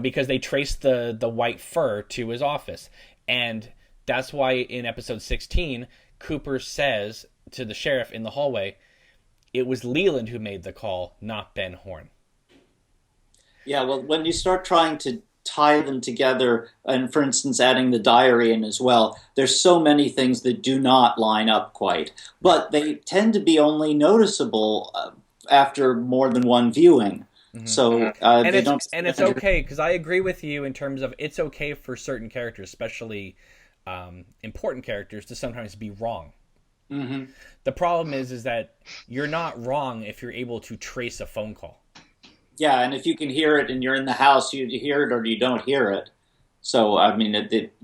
Because they traced the white fur to his office. And that's why in episode 16, Cooper says to the sheriff in the hallway, it was Leland who made the call, not Ben Horn. Yeah, well, when you start trying to tie them together, and for instance, adding the diary in as well, there's so many things that do not line up quite. But they tend to be only noticeable after more than one viewing. Mm-hmm. So and it's okay, because I agree with you in terms of it's okay for certain characters, especially important characters, to sometimes be wrong. Mm-hmm. The problem is that you're not wrong if you're able to trace a phone call. Yeah, and if you can hear it and you're in the house, you hear it or you don't hear it. So, I mean,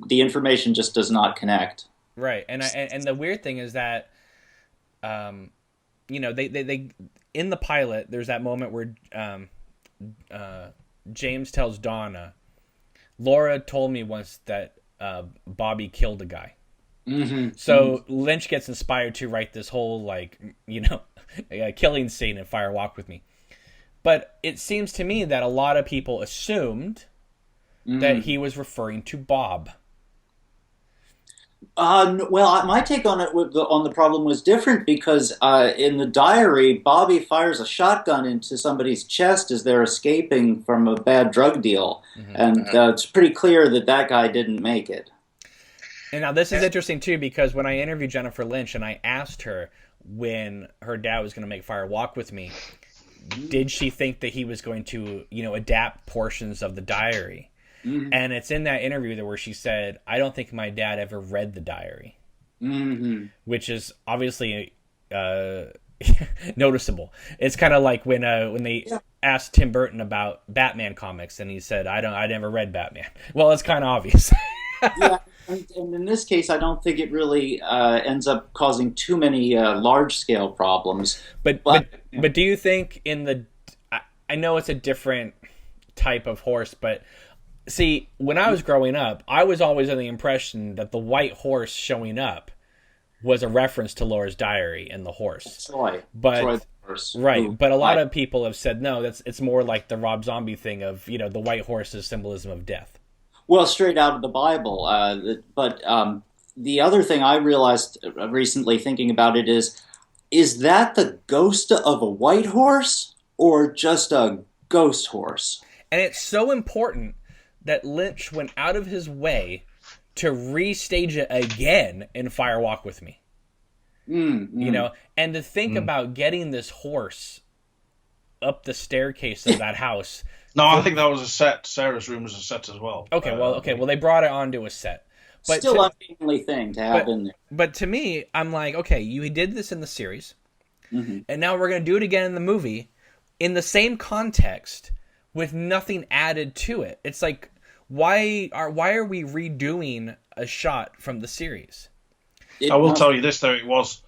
the information just does not connect. Right, and the weird thing is that, they in the pilot, there's that moment where James tells Donna, Laura told me once that Bobby killed a guy. Mm-hmm. So Lynch gets inspired to write this whole killing scene in Fire Walk with Me. But it seems to me that a lot of people assumed that he was referring to Bob. Well, my take on it on the problem was different because in the diary, Bobby fires a shotgun into somebody's chest as they're escaping from a bad drug deal. Mm-hmm. And it's pretty clear that guy didn't make it. And now this is interesting, too, because when I interviewed Jennifer Lynch and I asked her when her dad was going to make Fire Walk with Me, did she think that he was going to, adapt portions of the diary? Mm-hmm. And it's in that interview where she said, I don't think my dad ever read the diary. Mm-hmm. Which is obviously noticeable. It's kind of like when they asked Tim Burton about Batman comics and he said, I never read Batman. Well, it's kind of obvious. Yeah, and in this case, I don't think it really ends up causing too many large-scale problems. But do you think I know it's a different type of horse, but see, when I was growing up, I was always under the impression that the white horse showing up was a reference to Laura's diary and the horse. Troy. But Troy the horse. Right, but a lot of people have said no. It's more like the Rob Zombie thing of the white horse's symbolism of death. Well, straight out of the Bible. But the other thing I realized recently thinking about it is that the ghost of a white horse or just a ghost horse? And it's so important that Lynch went out of his way to restage it again in Fire Walk with Me. And to think about getting this horse up the staircase of that house. No, I think that was a set. Sarah's room was a set as well. Okay, well, they brought it onto a set. But still a family thing to have in there. But to me, I'm like, okay, you did this in the series, and now we're going to do it again in the movie, in the same context, with nothing added to it. It's like, why are we redoing a shot from the series? I will tell you this, though, it was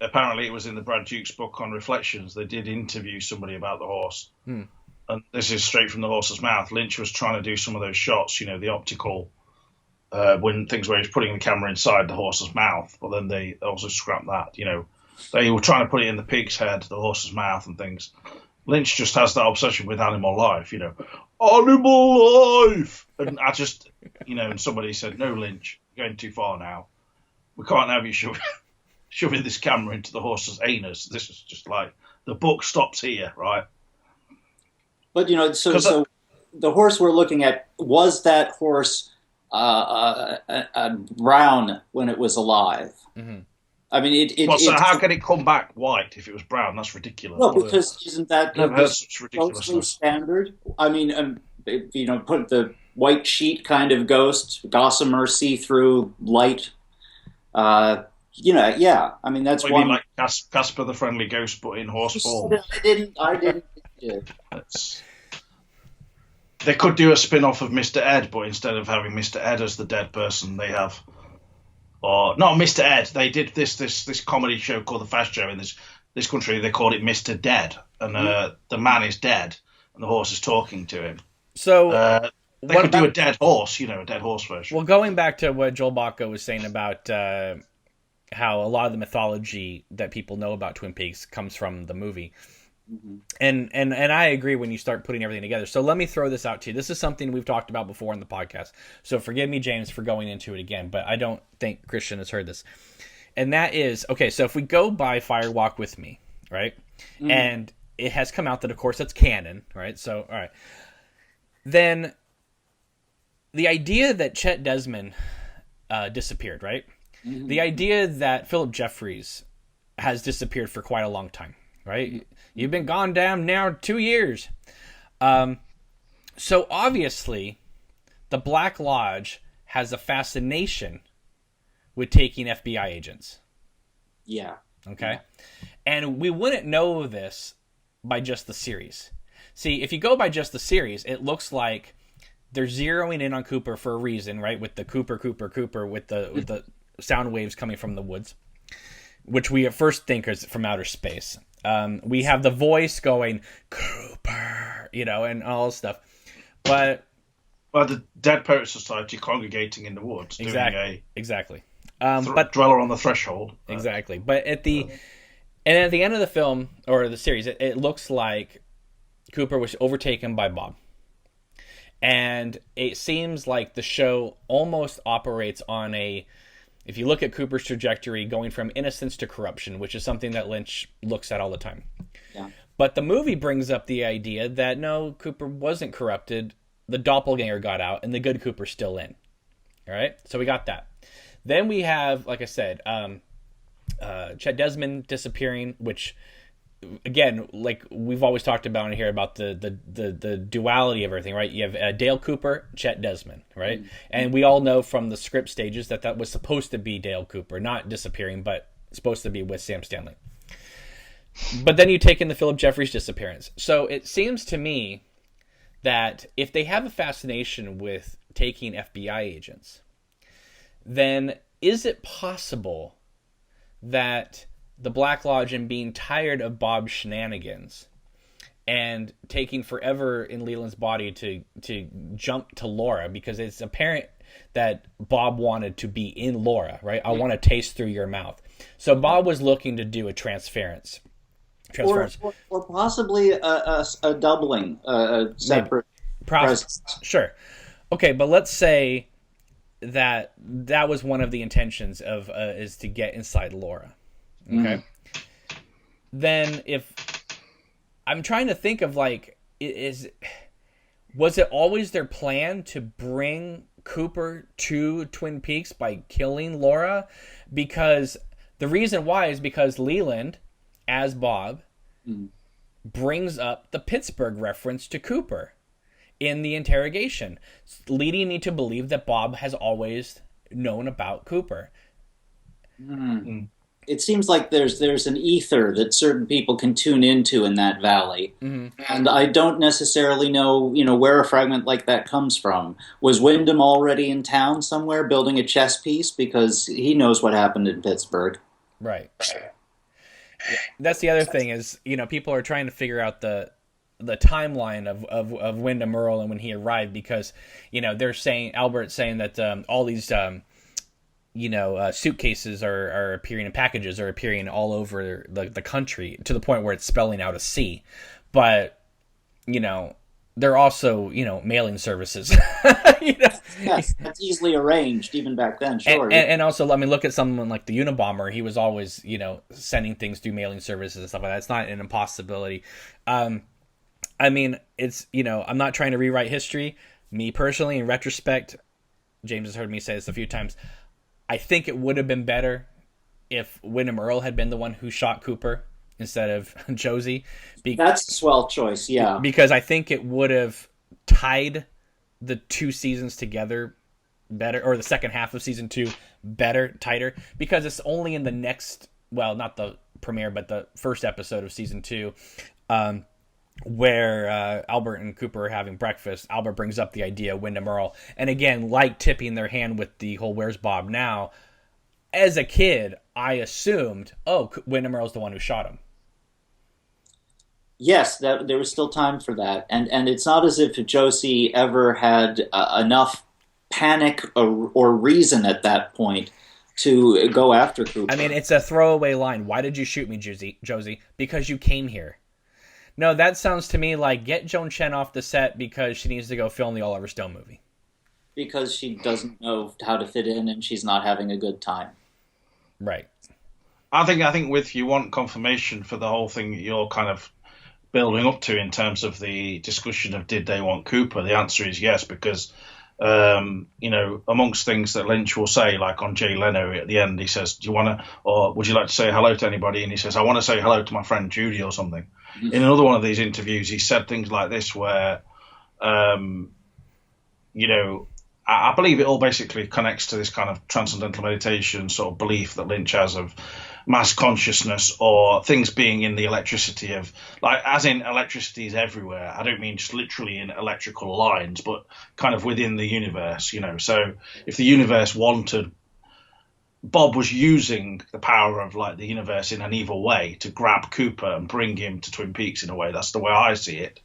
in the Brad Dukes book on Reflections. They did interview somebody about the horse. And this is straight from the horse's mouth. Lynch was trying to do some of those shots, the optical, when things where he's putting the camera inside the horse's mouth, but then they also scrapped that, They were trying to put it in the pig's head, the horse's mouth and things. Lynch just has that obsession with animal life, Animal life! And I just, and somebody said, no, Lynch, you're going too far now. We can't have you shoving this camera into the horse's anus. This is just like, the book stops here, right? But, so the horse we're looking at, was that horse brown when it was alive. Mm-hmm. I mean, Well, so how can it come back white if it was brown? That's ridiculous. well, because isn't that I've never heard such mostly ridiculousness. standard? I mean, put the white sheet kind of ghost, gossamer see-through light. Yeah. I mean, that's What, you one. mean like Casper the Friendly Ghost, but in horse form? I didn't. Yeah. They could do a spin-off of Mr. Ed, but instead of having Mr. Ed as the dead person, they have, or not Mr. Ed. They did this comedy show called The Fast Show in this country. They called it Mr. Dead, and the man is dead, and the horse is talking to him. So they could do a dead horse, a dead horse version. Well, going back to what Joel Baca was saying about how a lot of the mythology that people know about Twin Peaks comes from the movie. Mm-hmm. And I agree when you start putting everything together. So let me throw this out to you. This is something we've talked about before in the podcast. So forgive me, James, for going into it again, but I don't think Christian has heard this. And that is, okay, so if we go by Fire Walk With Me, right? Mm-hmm. And it has come out that, of course, that's canon, right? So, all right. Then the idea that Chet Desmond disappeared, right? Mm-hmm. The idea that Philip Jeffries has disappeared for quite a long time, right? Mm-hmm. You've been gone down now 2 years. So obviously, the Black Lodge has a fascination with taking FBI agents. Yeah. Okay? Yeah. And we wouldn't know this by just the series. See, if you go by just the series, it looks like they're zeroing in on Cooper for a reason, right? With the Cooper, with the sound waves coming from the woods, which we at first think is from outer space. We have the voice going, Cooper, and all this stuff. But the Dead Poet Society congregating in the woods. Exactly. But dweller on the threshold. Exactly. But at the end of the film, or the series, it looks like Cooper was overtaken by Bob. And it seems like the show almost operates on if you look at Cooper's trajectory going from innocence to corruption, which is something that Lynch looks at all the time. Yeah. But the movie brings up the idea that no, Cooper wasn't corrupted. The doppelganger got out and the good Cooper's still in. All right. So we got that. Then we have, like I said, Chet Desmond disappearing, which, again, like we've always talked about in here about the duality of everything, right? You have Dale Cooper, Chet Desmond, right? Mm-hmm. And we all know from the script stages that was supposed to be Dale Cooper, not disappearing, but supposed to be with Sam Stanley. But then you take in the Philip Jeffries disappearance. So it seems to me that if they have a fascination with taking FBI agents, then is it possible that the Black Lodge, and being tired of Bob's shenanigans and taking forever in Leland's body to jump to Laura, because it's apparent that Bob wanted to be in Laura, right? I want to taste through your mouth. So Bob was looking to do a transference. Or possibly a doubling, a separate presence. Sure. Okay, but let's say that was one of the intentions of is to get inside Laura. Okay. Mm-hmm. Then if I'm trying to think of was it always their plan to bring Cooper to Twin Peaks by killing Laura? Because the reason why is because Leland, as Bob, brings up the Pittsburgh reference to Cooper in the interrogation, leading me to believe that Bob has always known about Cooper. Mm. It seems like there's an ether that certain people can tune into in that valley. Mm-hmm. And I don't necessarily know, where a fragment like that comes from. Was Wyndham already in town somewhere building a chess piece? Because he knows what happened in Pittsburgh. Right. That's the other thing is, people are trying to figure out the timeline of Wyndham Earl and when he arrived, because, they're saying, Albert's saying that all these suitcases are appearing in packages, are appearing all over the country to the point where it's spelling out a C. But, they're also, mailing services. Yes, that's easily arranged even back then, sure. And also, look at someone like the Unabomber. He was always, sending things through mailing services and stuff like that. It's not an impossibility. It's, I'm not trying to rewrite history. Me personally, in retrospect, James has heard me say this a few times. I think it would have been better if Wyndham Earle had been the one who shot Cooper instead of Josie. That's a swell choice, yeah. Because I think it would have tied the two seasons together better, or the second half of season 2 better, tighter, because it's only in the next, well, not the premiere, but the first episode of season 2, where Albert and Cooper are having breakfast. Albert brings up the idea of Wyndham Earle, and again, like tipping their hand with the whole "Where's Bob now?" As a kid, I assumed, oh, Wyndham Earle's the one who shot him. Yes, there was still time for that, and it's not as if Josie ever had enough panic or reason at that point to go after Cooper. I mean, it's a throwaway line. Why did you shoot me, Josie? Because you came here. No, that sounds to me like get Joan Chen off the set because she needs to go film the Oliver Stone movie. Because she doesn't know how to fit in and she's not having a good time. Right. I think with you want confirmation for the whole thing you're kind of building up to in terms of the discussion of did they want Cooper? The answer is yes, because amongst things that Lynch will say, like on Jay Leno at the end, he says, "Do you want to, or would you like to say hello to anybody?" And he says, "I want to say hello to my friend Judy," or something. Mm-hmm. In another one of these interviews, he said things like this, where, I believe it all basically connects to this kind of transcendental meditation sort of belief that Lynch has of mass consciousness, or things being in the electricity of, like, as in electricity is everywhere. I don't mean just literally in electrical lines, but kind of within the universe, So if the universe wanted, Bob was using the power of, like, the universe in an evil way to grab Cooper and bring him to Twin Peaks in a way. That's the way I see it.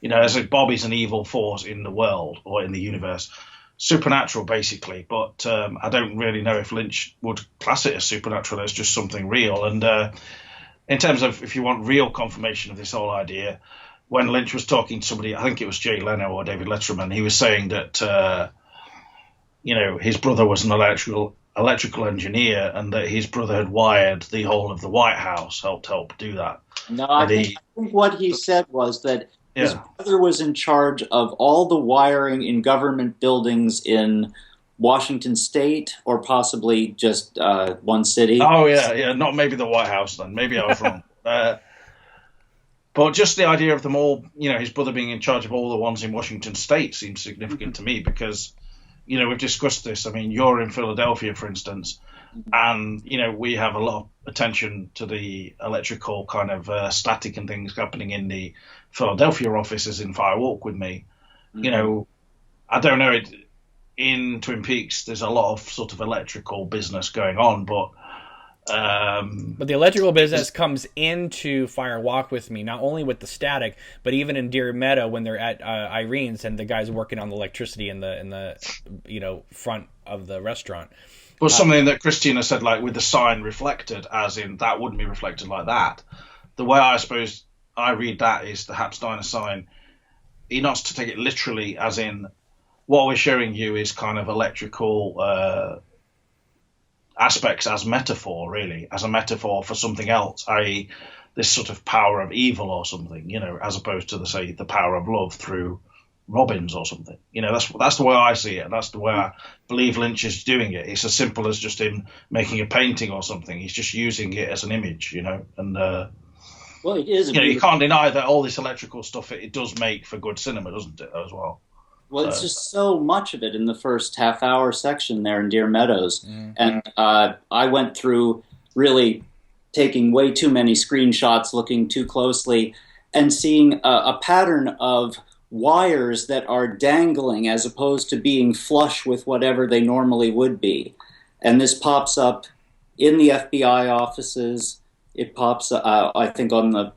As if Bob is an evil force in the world or in the universe. Supernatural, basically, but I don't really know if Lynch would class it as supernatural, as just something real. And in terms of if you want real confirmation of this whole idea, when Lynch was talking to somebody, I think it was Jay Leno or David Letterman, he was saying that his brother was an electrical engineer, and that his brother had wired the whole of the White House, help do that. No, I think what he said was that his brother was in charge of all the wiring in government buildings in Washington State, or possibly just one city. Oh, yeah, not maybe the White House then. Maybe I was wrong. But just the idea of them all, his brother being in charge of all the ones in Washington State seems significant to me, because, we've discussed this. I mean, you're in Philadelphia, for instance, and, we have a lot of attention to the electrical kind of static and things happening in the Philadelphia offices in Fire Walk with Me. Mm-hmm. I don't know, in Twin Peaks there's a lot of sort of electrical business going on, but the electrical business comes into Fire Walk with Me, not only with the static, but even in Deer Meadow when they're at Irene's and the guy's working on the electricity in the front of the restaurant. But something that Christina said, like with the sign reflected, as in that wouldn't be reflected like that. The way I suppose I read that is the Hap Steiner sign. He not to take it literally, as in what we're showing you is kind of electrical aspects as metaphor, really, as a metaphor for something else, i.e. this sort of power of evil or something, as opposed to the power of love through Robbins or something. That's the way I see it. That's the way I believe Lynch is doing it. It's as simple as just him making a painting or something. He's just using it as an image, and well, it is. You can't deny that all this electrical stuff it does make for good cinema, doesn't it, as well? Well, it's just so much of it in the first half-hour section there in Deer Meadows, and I went through really taking way too many screenshots, looking too closely, and seeing a pattern of wires that are dangling as opposed to being flush with whatever they normally would be. And this pops up in the FBI offices. It pops, I think, on the,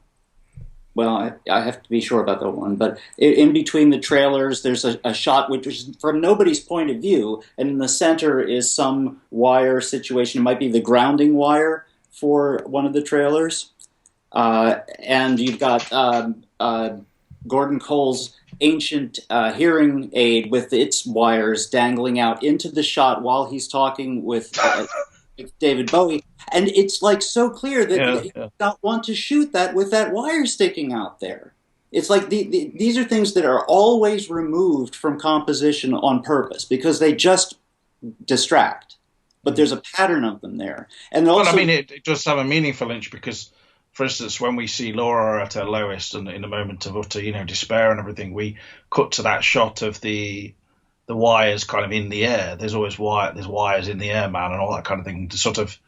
well, I have to be sure about that one, but in between the trailers, there's a shot which is from nobody's point of view, and in the center is some wire situation. It might be the grounding wire for one of the trailers. And you've got Gordon Cole's ancient hearing aid with its wires dangling out into the shot while he's talking with David Bowie, and it's like so clear that he did not want to shoot that with that wire sticking out there. It's like these are things that are always removed from composition on purpose because they just distract. But there's a pattern of them there, and Well, I also mean, it does have a meaning for Lynch because, for instance, when we see Laura at her lowest and in a moment of utter, despair and everything, we cut to that shot of the wires kind of in the air. There's always there's wires in the air, man, and all that kind of thing. To sort of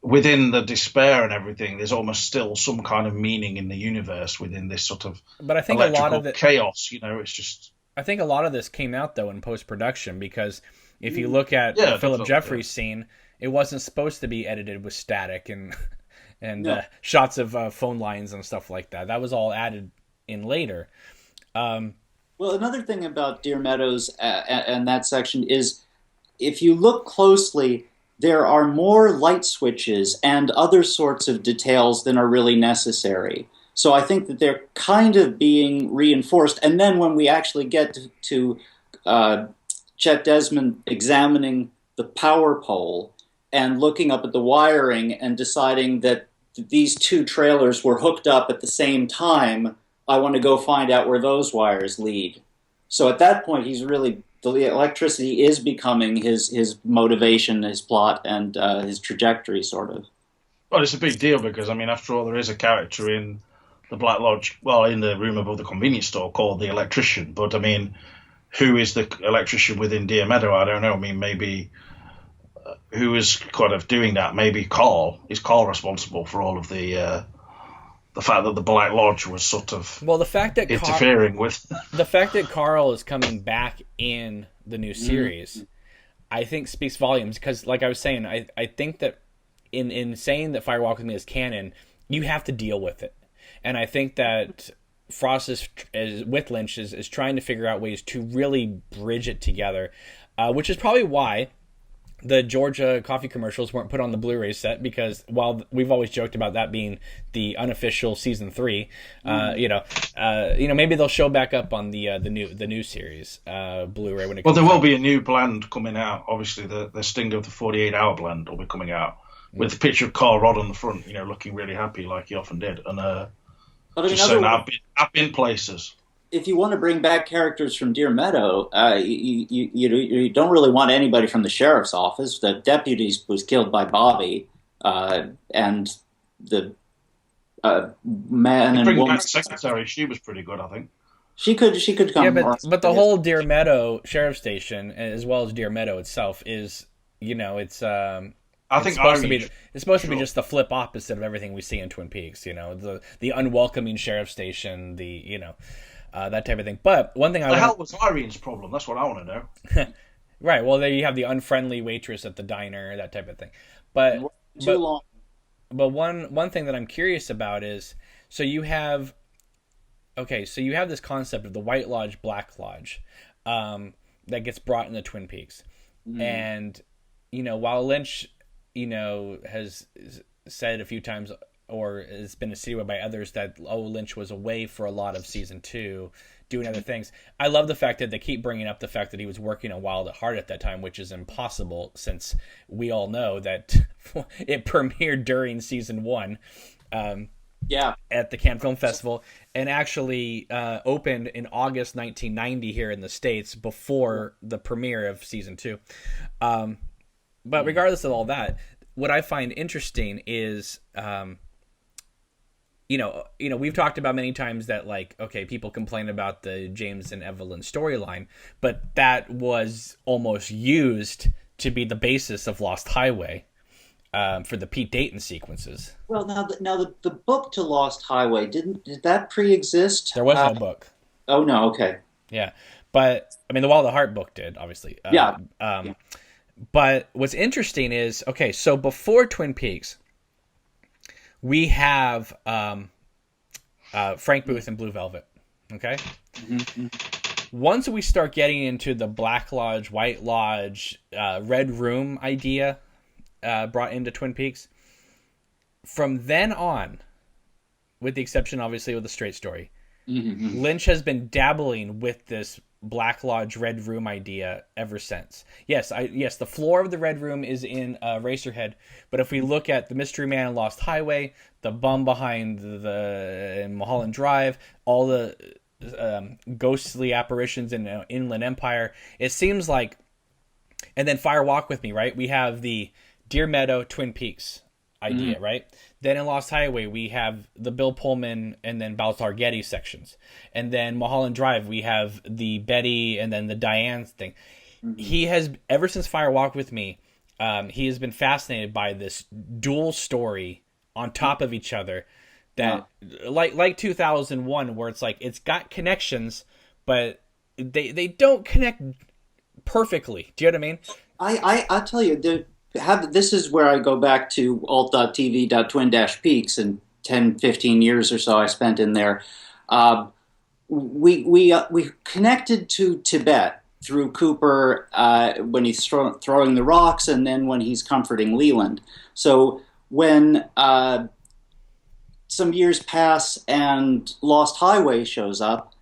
within the despair and everything, there's almost still some kind of meaning in the universe within this sort of But I think a lot electrical of it, chaos. It's just I think a lot of this came out though in post production because if you look at Yeah, the Philip definitely, Jeffries scene, it wasn't supposed to be edited with static and No. shots of phone lines and stuff like that. That was all added in later. well, another thing about Deer Meadows and that section is if you look closely, there are more light switches and other sorts of details than are really necessary. So I think that they're kind of being reinforced. And then when we actually get to Chet Desmond examining the power pole and looking up at the wiring and deciding that these two trailers were hooked up at the same time, I want to go find out where those wires lead. So at that point, the electricity is becoming his motivation, his plot, and his trajectory, sort of. well, it's a big deal because I mean, after all, there is a character in the Black Lodge, well, in the room above the convenience store called the electrician. But I mean, who is the electrician within Deer Meadow? I don't know. I mean, maybe who is kind of doing that? Maybe Carl. Is Carl responsible for all of the fact that the Black Lodge was sort of Well, the fact that interfering with? the fact that Carl is coming back in the new series, I think speaks volumes because, like I was saying, I think that in saying that Fire Walk with Me is canon, you have to deal with it, and I think that Frost is with Lynch is trying to figure out ways to really bridge it together, which is probably why the Georgia coffee commercials weren't put on the Blu-ray set because while we've always joked about that being the unofficial season 3, maybe they'll show back up on the new series Blu-ray when it Well, comes there will out. be a new blend coming out. Obviously, the Sting of the 48-hour blend will be coming out with a picture of Carl Rod on the front, looking really happy like he often did, and But I mean, just saying I've been places. if you want to bring back characters from Deer Meadow, you don't really want anybody from the sheriff's office. The deputy was killed by Bobby, and the man and Bring woman. back the secretary. She was pretty good, I think. She could come. Yeah, but the whole Deer Meadow Sheriff Station, as well as Deer Meadow itself, is it's I it's think supposed to Irish, be it's supposed to be sure. just the flip opposite of everything we see in Twin Peaks. The unwelcoming sheriff station, that type of thing. But one thing The hell was Irene's problem? That's what I want to know. right, well, there you have the unfriendly waitress at the diner, that type of thing. But Too long. But one thing that I'm curious about is so you have this concept of the White Lodge, Black Lodge, that gets brought into Twin Peaks, and while Lynch has said a few times or has been insinuated by others that Lynch was away for a lot of season 2 doing other things. I love the fact that they keep bringing up the fact that he was working on Wild at Heart at that time, which is impossible since we all know that it premiered during season 1 Yeah. at the Cannes Film Festival and actually opened in August 1990 here in the States before the premiere of season 2. But regardless of all that, what I find interesting is, we've talked about many times that people complain about the James and Evelyn storyline, but that was almost used to be the basis of Lost Highway for the Pete Dayton sequences. Well, now the book to Lost Highway did that pre-exist? There was no book. Oh no. Okay. Yeah, but I mean, the Wild at Heart book did obviously. Yeah. But what's interesting is, okay, so before Twin Peaks, we have Frank Booth and Blue Velvet, okay? Mm-hmm. Once we start getting into the Black Lodge, White Lodge, Red Room idea brought into Twin Peaks, from then on, with the exception, obviously, of the Straight Story, Mm-hmm. Lynch has been dabbling with this Black Lodge Red Room idea ever since. Yes, the floor of the Red Room is in Racerhead, but if we look at the Mystery Man in Lost Highway, the bum behind the in Mulholland Drive, all the ghostly apparitions in Inland Empire, it seems like, and then Fire Walk with Me, right? We have the Deer Meadow Twin Peaks idea, Mm-hmm. right? Then in Lost Highway, we have the Bill Pullman and then Baltar Getty sections. And then Mulholland Drive, we have the Betty and then the Diane thing. Mm-hmm. He has, ever since Fire Walk with Me, he has been fascinated by this dual story on top of each other that, like 2001, where it's like, it's got connections, but they don't connect perfectly. Do you know what I mean? I'll tell you, this is where I go back to alt.tv.twin-peaks and 10, 15 years or so I spent in there. We connected to Tibet through Cooper when he's throwing the rocks, and then when he's comforting Leland. So when some years pass and Lost Highway shows up,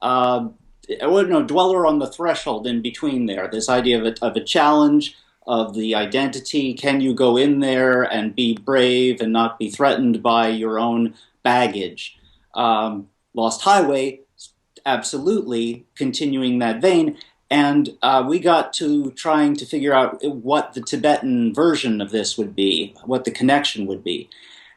Dweller on the Threshold in between there. This idea of a challenge, of the identity. Can you go in there and be brave and not be threatened by your own baggage? Lost Highway, absolutely continuing that vein. And we got to trying to figure out what the Tibetan version of this would be, what the connection would be.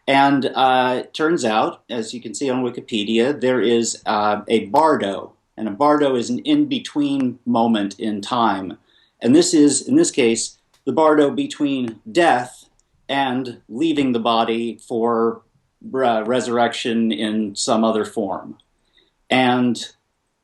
And it turns out, as you can see on Wikipedia, there is a bardo. And a bardo is an in-between moment in time. And this is, in this case, the bardo between death and leaving the body for resurrection in some other form. And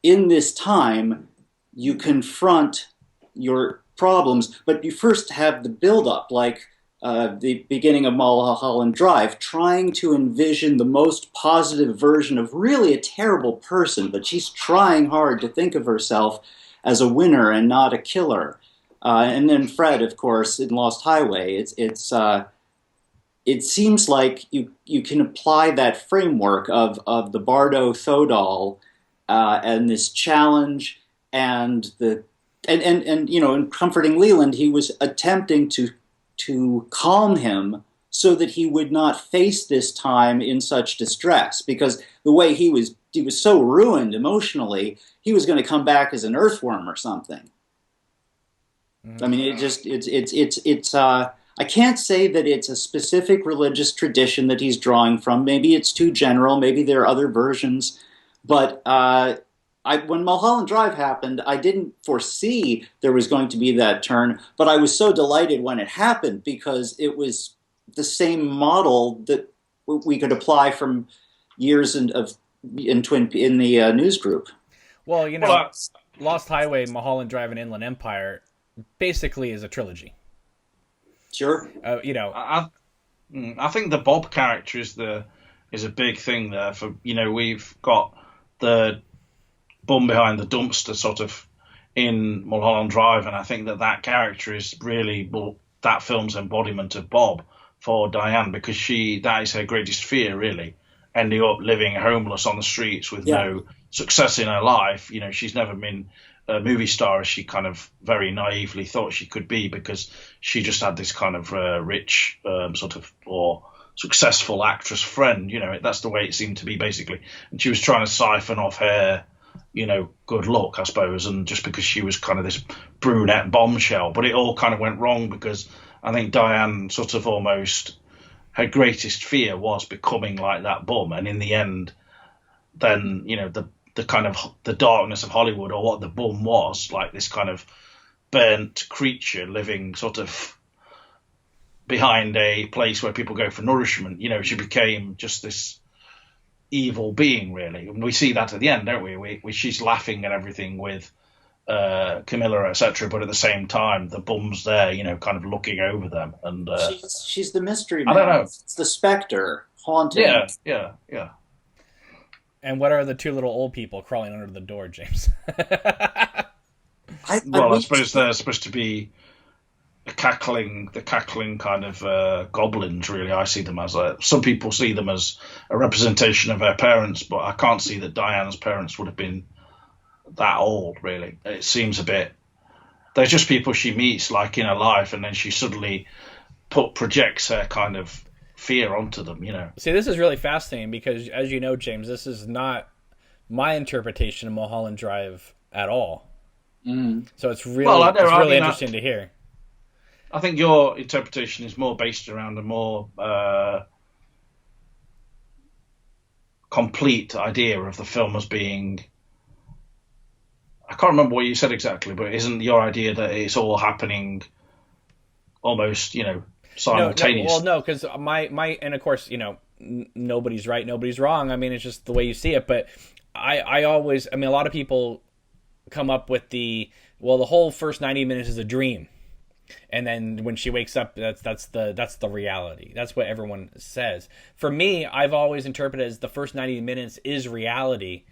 in this time, you confront your problems, but you first have the build-up, like the beginning of Mulholland Drive, trying to envision the most positive version of really a terrible person, but she's trying hard to think of herself as a winner and not a killer. And then Fred, of course, in Lost Highway, it seems like you can apply that framework of the Bardo Thodol and this challenge and in comforting Leland, he was attempting to calm him so that he would not face this time in such distress, because the way he was so ruined emotionally, he was going to come back as an earthworm or something. I mean, I can't say that it's a specific religious tradition that he's drawing from. Maybe it's too general. Maybe there are other versions. But when Mulholland Drive happened, I didn't foresee there was going to be that turn. But I was so delighted when it happened, because it was the same model that we could apply from years in the news group. Well, Lost Highway, Mulholland Drive, and Inland Empire basically is a trilogy. Sure. I think the Bob character is a big thing there. For we've got the bum behind the dumpster sort of in Mulholland Drive, and I think that character is really that film's embodiment of Bob for Diane, because that is her greatest fear, really, ending up living homeless on the streets with no success in her life. She's never been a movie star as she kind of very naively thought she could be, because she just had this kind of rich sort of or successful actress friend. That's the way it seemed to be, basically. And she was trying to siphon off her good luck, I suppose, and just because she was kind of this brunette bombshell. But it all kind of went wrong, because I think Diane sort of almost, her greatest fear was becoming like that bum, and in the end, then the kind of the darkness of Hollywood, or what the bum was, like this kind of burnt creature living sort of behind a place where people go for nourishment. She became just this evil being, really. And we see that at the end, don't we? She's laughing at everything with Camilla, etc. But at the same time, the bum's there, kind of looking over them. And she's the mystery man. I don't know. It's the specter haunting. Yeah. And what are the two little old people crawling under the door, James? I suppose they're supposed to be the cackling kind of goblins. Really, I see them as some people see them as a representation of their parents, but I can't see that Diana's parents would have been that old. Really, it seems a bit. They're just people she meets, like in her life, and then she suddenly projects her kind of fear onto them. See, this is really fascinating because, as you know, James, this is not my interpretation of Mulholland Drive at all. So it's really interesting to hear. I think your interpretation is more based around a more complete idea of the film as being. I can't remember what you said exactly, but isn't your idea that it's all happening almost, simultaneously? No, because my and of course, nobody's right, nobody's wrong. I mean, it's just the way you see it. But I always, a lot of people come up with the whole first 90 minutes is a dream. And then when she wakes up, that's the reality. That's what everyone says. For me, I've always interpreted as the first 90 minutes is reality,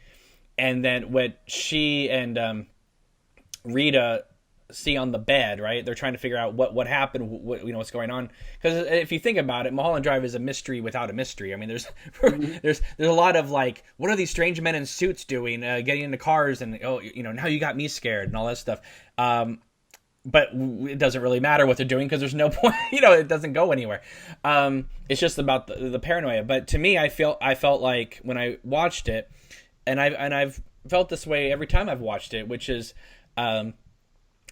and then what she and Rita see on the bed, right? They're trying to figure out what happened, what's going on. Because if you think about it, Mulholland Drive is a mystery without a mystery. I mean, there's there's a lot of like, what are these strange men in suits doing, getting into cars, and now you got me scared and all that stuff. But it doesn't really matter what they're doing because there's no point. It doesn't go anywhere. It's just about the paranoia. But to me, I felt like when I watched it, and I've felt this way every time I've watched it, which is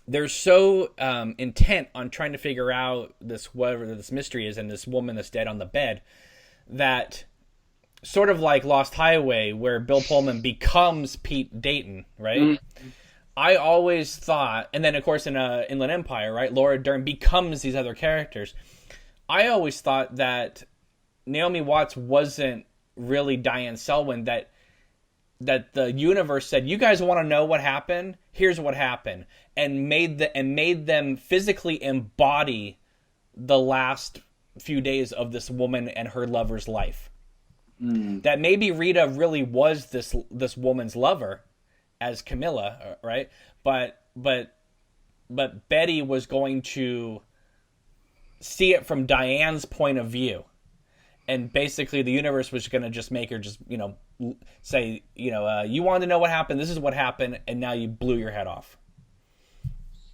they're so intent on trying to figure out whatever this mystery is and this woman that's dead on the bed, that sort of like Lost Highway, where Bill Pullman becomes Pete Dayton, right? Mm-hmm. I always thought, and then of course in Inland Empire, right, Laura Dern becomes these other characters. I always thought that Naomi Watts wasn't really Diane Selwyn, that the universe said, you guys want to know what happened? Here's what happened, and made them physically embody the last few days of this woman and her lover's life. That maybe Rita really was this woman's lover as Camilla, right? But Betty was going to see it from Diane's point of view, and basically the universe was going to just make her just say you wanted to know what happened, this is what happened, and now you blew your head off.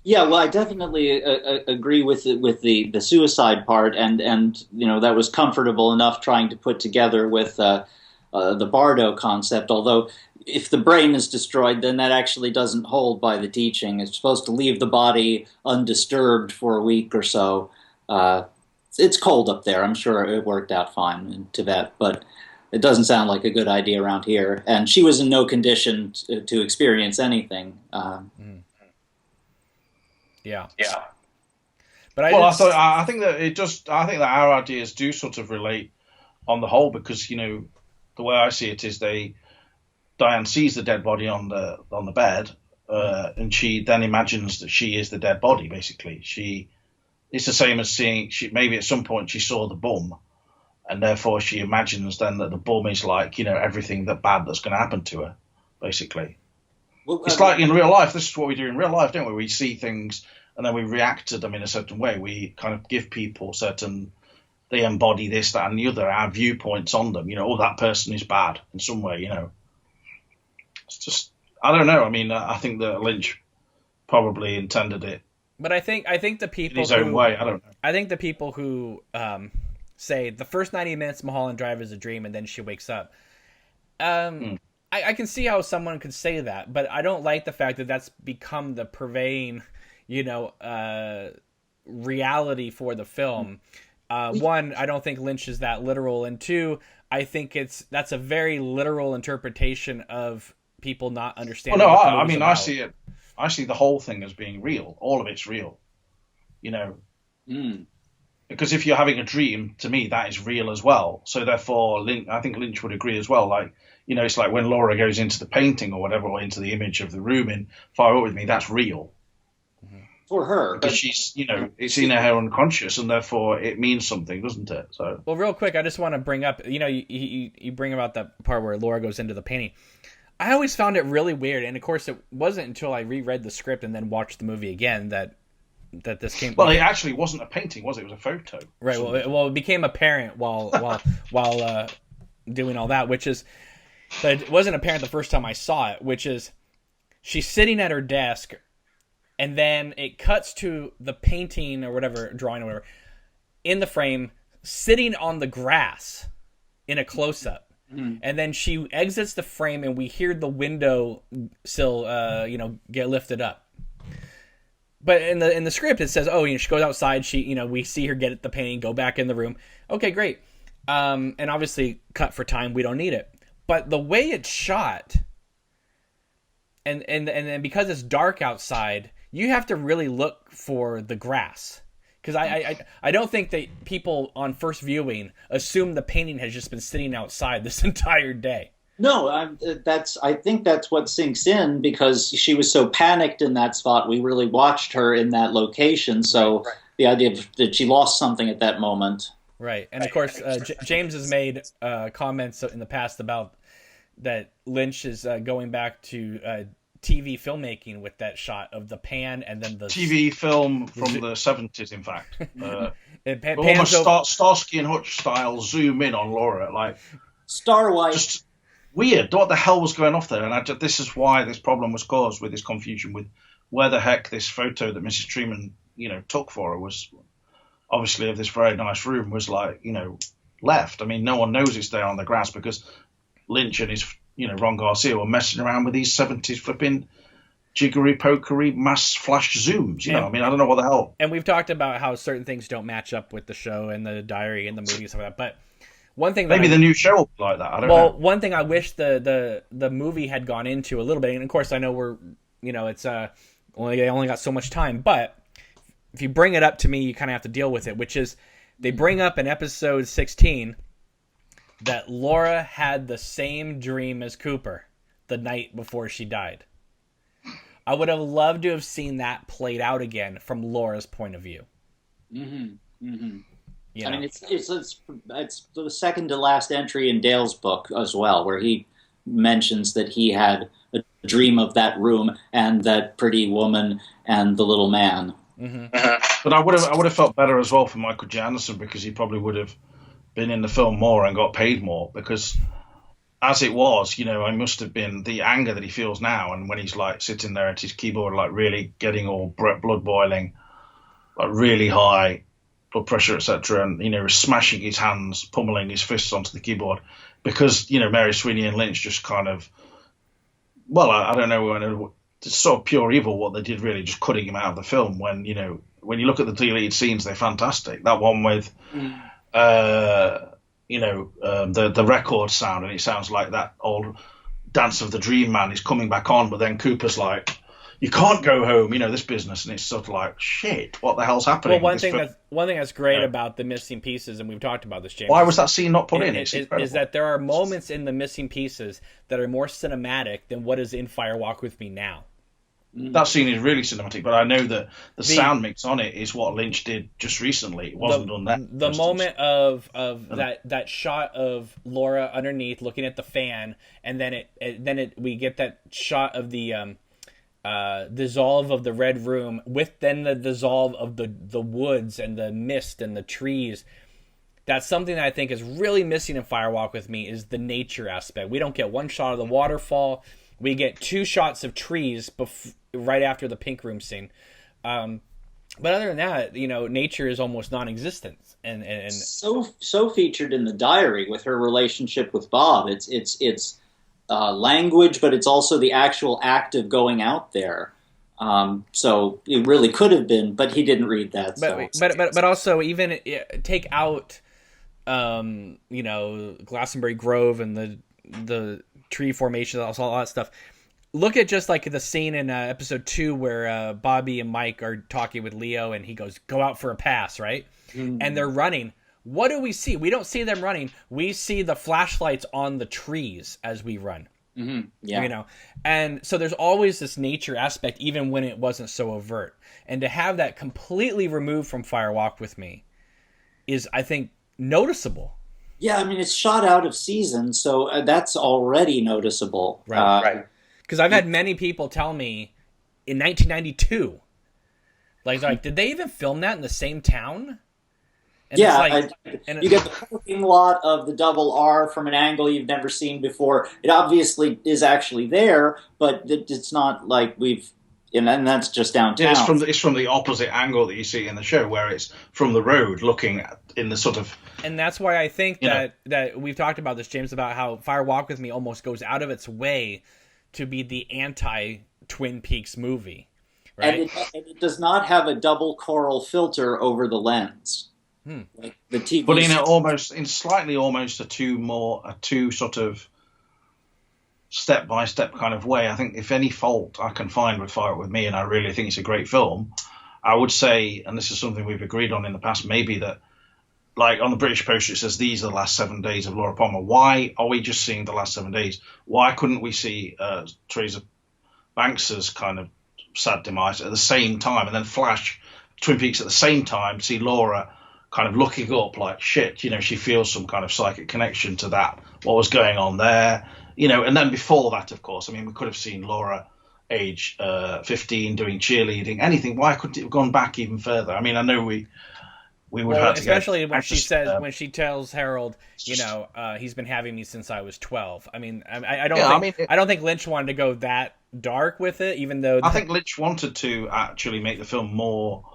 Yeah, well, I definitely agree with the suicide part, and that was comfortable enough trying to put together with the Bardo concept. Although, if the brain is destroyed, then that actually doesn't hold by the teaching. It's supposed to leave the body undisturbed for a week or so. It's cold up there. I'm sure it worked out fine in Tibet, but it doesn't sound like a good idea around here. And she was in no condition to experience anything. Yeah. But I think that our ideas do sort of relate on the whole, because the way I see it is Diane sees the dead body on the bed, and she then imagines that she is the dead body. Basically, it's the same as seeing. Maybe at some point she saw the bum, and therefore she imagines then that the bum is like everything bad that's going to happen to her. Basically, well, it's like in real life. This is what we do in real life, don't we? We see things and then we react to them in a certain way. We kind of give people they embody this, that, and the other. Our viewpoints on them. That person is bad in some way. It's just, I don't know. I mean, I think that Lynch probably intended it, but I think the people in his own way. I don't know. I think the people who say the first 90 minutes Mulholland Drive is a dream and then she wakes up. I can see how someone could say that, but I don't like the fact that that's become the pervading, reality for the film. One, I don't think Lynch is that literal, and two, I think that's a very literal interpretation of people not understanding. Well, no, I mean, I see it. I see the whole thing as being real. All of it's real, Because if you're having a dream, to me, that is real as well. So therefore, I think Lynch would agree as well. Like, it's like when Laura goes into the painting or whatever, or into the image of the room in Fire Out With Me, that's real. For her. Because she's, it's in her unconscious, and therefore it means something, doesn't it? So. Well, real quick, I just want to bring up, you bring about that part where Laura goes into the painting. I always found it really weird, and of course it wasn't until I reread the script and then watched the movie again that that this came. Well, it actually wasn't a painting, was it? It was a photo. Right. Well, it became apparent while doing all that, which is, but it wasn't apparent the first time I saw it, which is she's sitting at her desk, and then it cuts to the painting or whatever, drawing or whatever, in the frame, sitting on the grass in a close-up. And then she exits the frame, and we hear the window sill, get lifted up. But in the script, it says, she goes outside. We see her get at the painting, go back in the room. Okay, great. And obviously, cut for time, we don't need it. But the way it's shot, and then because it's dark outside, you have to really look for the grass. Because I don't think that people on first viewing assume the painting has just been sitting outside this entire day. No, I think that's what sinks in, because she was so panicked in that spot. We really watched her in that location, so right. The idea that she lost something at that moment. Right, and of course, James has made comments in the past about that Lynch is going back to TV filmmaking with that shot of the pan and then the TV film from the 70s, in fact. Almost Starsky and Hutch style zoom in on Laura, like Starlight. Just weird. What the hell was going off there? And this is why this problem was caused with this confusion with where the heck this photo that Mrs. Truman, took for her was obviously of this very nice room was left. I mean, no one knows it's there on the grass because Lynch and his Ron Garcia were messing around with these 70s flipping jiggery pokery mass flash zooms. I don't know what the hell. And we've talked about how certain things don't match up with the show and the diary and the movie and stuff like that. But one thing maybe the new show will be like that. I don't know. Well, one thing I wish the movie had gone into a little bit, and of course I know we're it's they only got so much time, but if you bring it up to me, you kind of have to deal with it, which is they bring up in episode 16 that Laura had the same dream as Cooper the night before she died. I would have loved to have seen that played out again from Laura's point of view. Mm-hmm. Mm-hmm. I mean, it's the second to last entry in Dale's book as well, where he mentions that he had a dream of that room and that pretty woman and the little man. Mm-hmm. But I would have felt better as well for Michael J. Anderson, because he probably would have been in the film more and got paid more, because as it was, I must have been the anger that he feels now, and when he's like sitting there at his keyboard, like really getting all blood boiling, like really high blood pressure, etc., and smashing his hands, pummeling his fists onto the keyboard, because Mary Sweeney and Lynch just kind of, well, I don't know, it's sort of pure evil what they did, really, just cutting him out of the film. When when you look at the deleted scenes, they're fantastic. That one with the record sound, and it sounds like that old Dance of the Dream Man is coming back on, but then Cooper's like, you can't go home, this business, and it's sort of like, shit, what the hell's happening? Well, one thing that's great about the missing pieces, and we've talked about this, James. Why was that scene not put in? Is that there are moments in the missing pieces that are more cinematic than what is in Fire Walk With Me now. That scene is really cinematic, but I know that the sound mix on it is what Lynch did just recently. It wasn't done that. The moment of that shot of Laura underneath looking at the fan, and then we get that shot of the dissolve of the red room with then the dissolve of the woods and the mist and the trees. That's something that I think is really missing in Fire Walk With Me, is the nature aspect. We don't get one shot of the waterfall. We get two shots of trees right after the pink room scene. But other than that, nature is almost non-existent. And so featured in the diary with her relationship with Bob. It's language, but it's also the actual act of going out there. So it really could have been, but he didn't read that. But also, even take out Glastonbury Grove and the tree formation, all that stuff. Look at just like the scene in episode 2 where Bobby and Mike are talking with Leo, and he goes, "Go out for a pass," right? Mm-hmm. And they're running. What do we see? We don't see them running. We see the flashlights on the trees as we run. Mm-hmm. Yeah. And so there's always this nature aspect, even when it wasn't so overt. And to have that completely removed from Fire Walk With Me is, I think, noticeable. Yeah, I mean, it's shot out of season, so that's already noticeable. Right. Because I've had many people tell me in 1992 Like, did they even film that in the same town? And Yeah, and you get the parking lot of the double R from an angle you've never seen before. It obviously is actually there, but it's not like and that's just downtown. Yeah, it's from the opposite angle that you see in the show, where it's from the road looking at, in the sort of. And that's why I think that we've talked about this, James, about how Fire Walk with Me almost goes out of its way to be the anti-Twin Peaks movie, right? And it does not have a double coral filter over the lens. Like the TV, but in slightly almost a two sort of step by step kind of way. I think if any fault I can find with Fire With Me, and I really think it's a great film, I would say, and this is something we've agreed on in the past, maybe that, like on the British poster it says these are the last 7 days of Laura Palmer. Why are we just seeing the last 7 days? Why couldn't we see Teresa Banks's kind of sad demise at the same time, and then flash Twin Peaks at the same time, see Laura kind of looking up like, shit, she feels some kind of psychic connection to that, what was going on there, and then before that, of course, I mean, we could have seen Laura age 15 doing cheerleading, anything. Why couldn't it have gone back even further? I mean, I know we would have to especially when she says, when she tells Harold, he's been having me since I was 12. I mean, I don't think Lynch wanted to go that dark with it, even though I think Lynch wanted to actually make the film more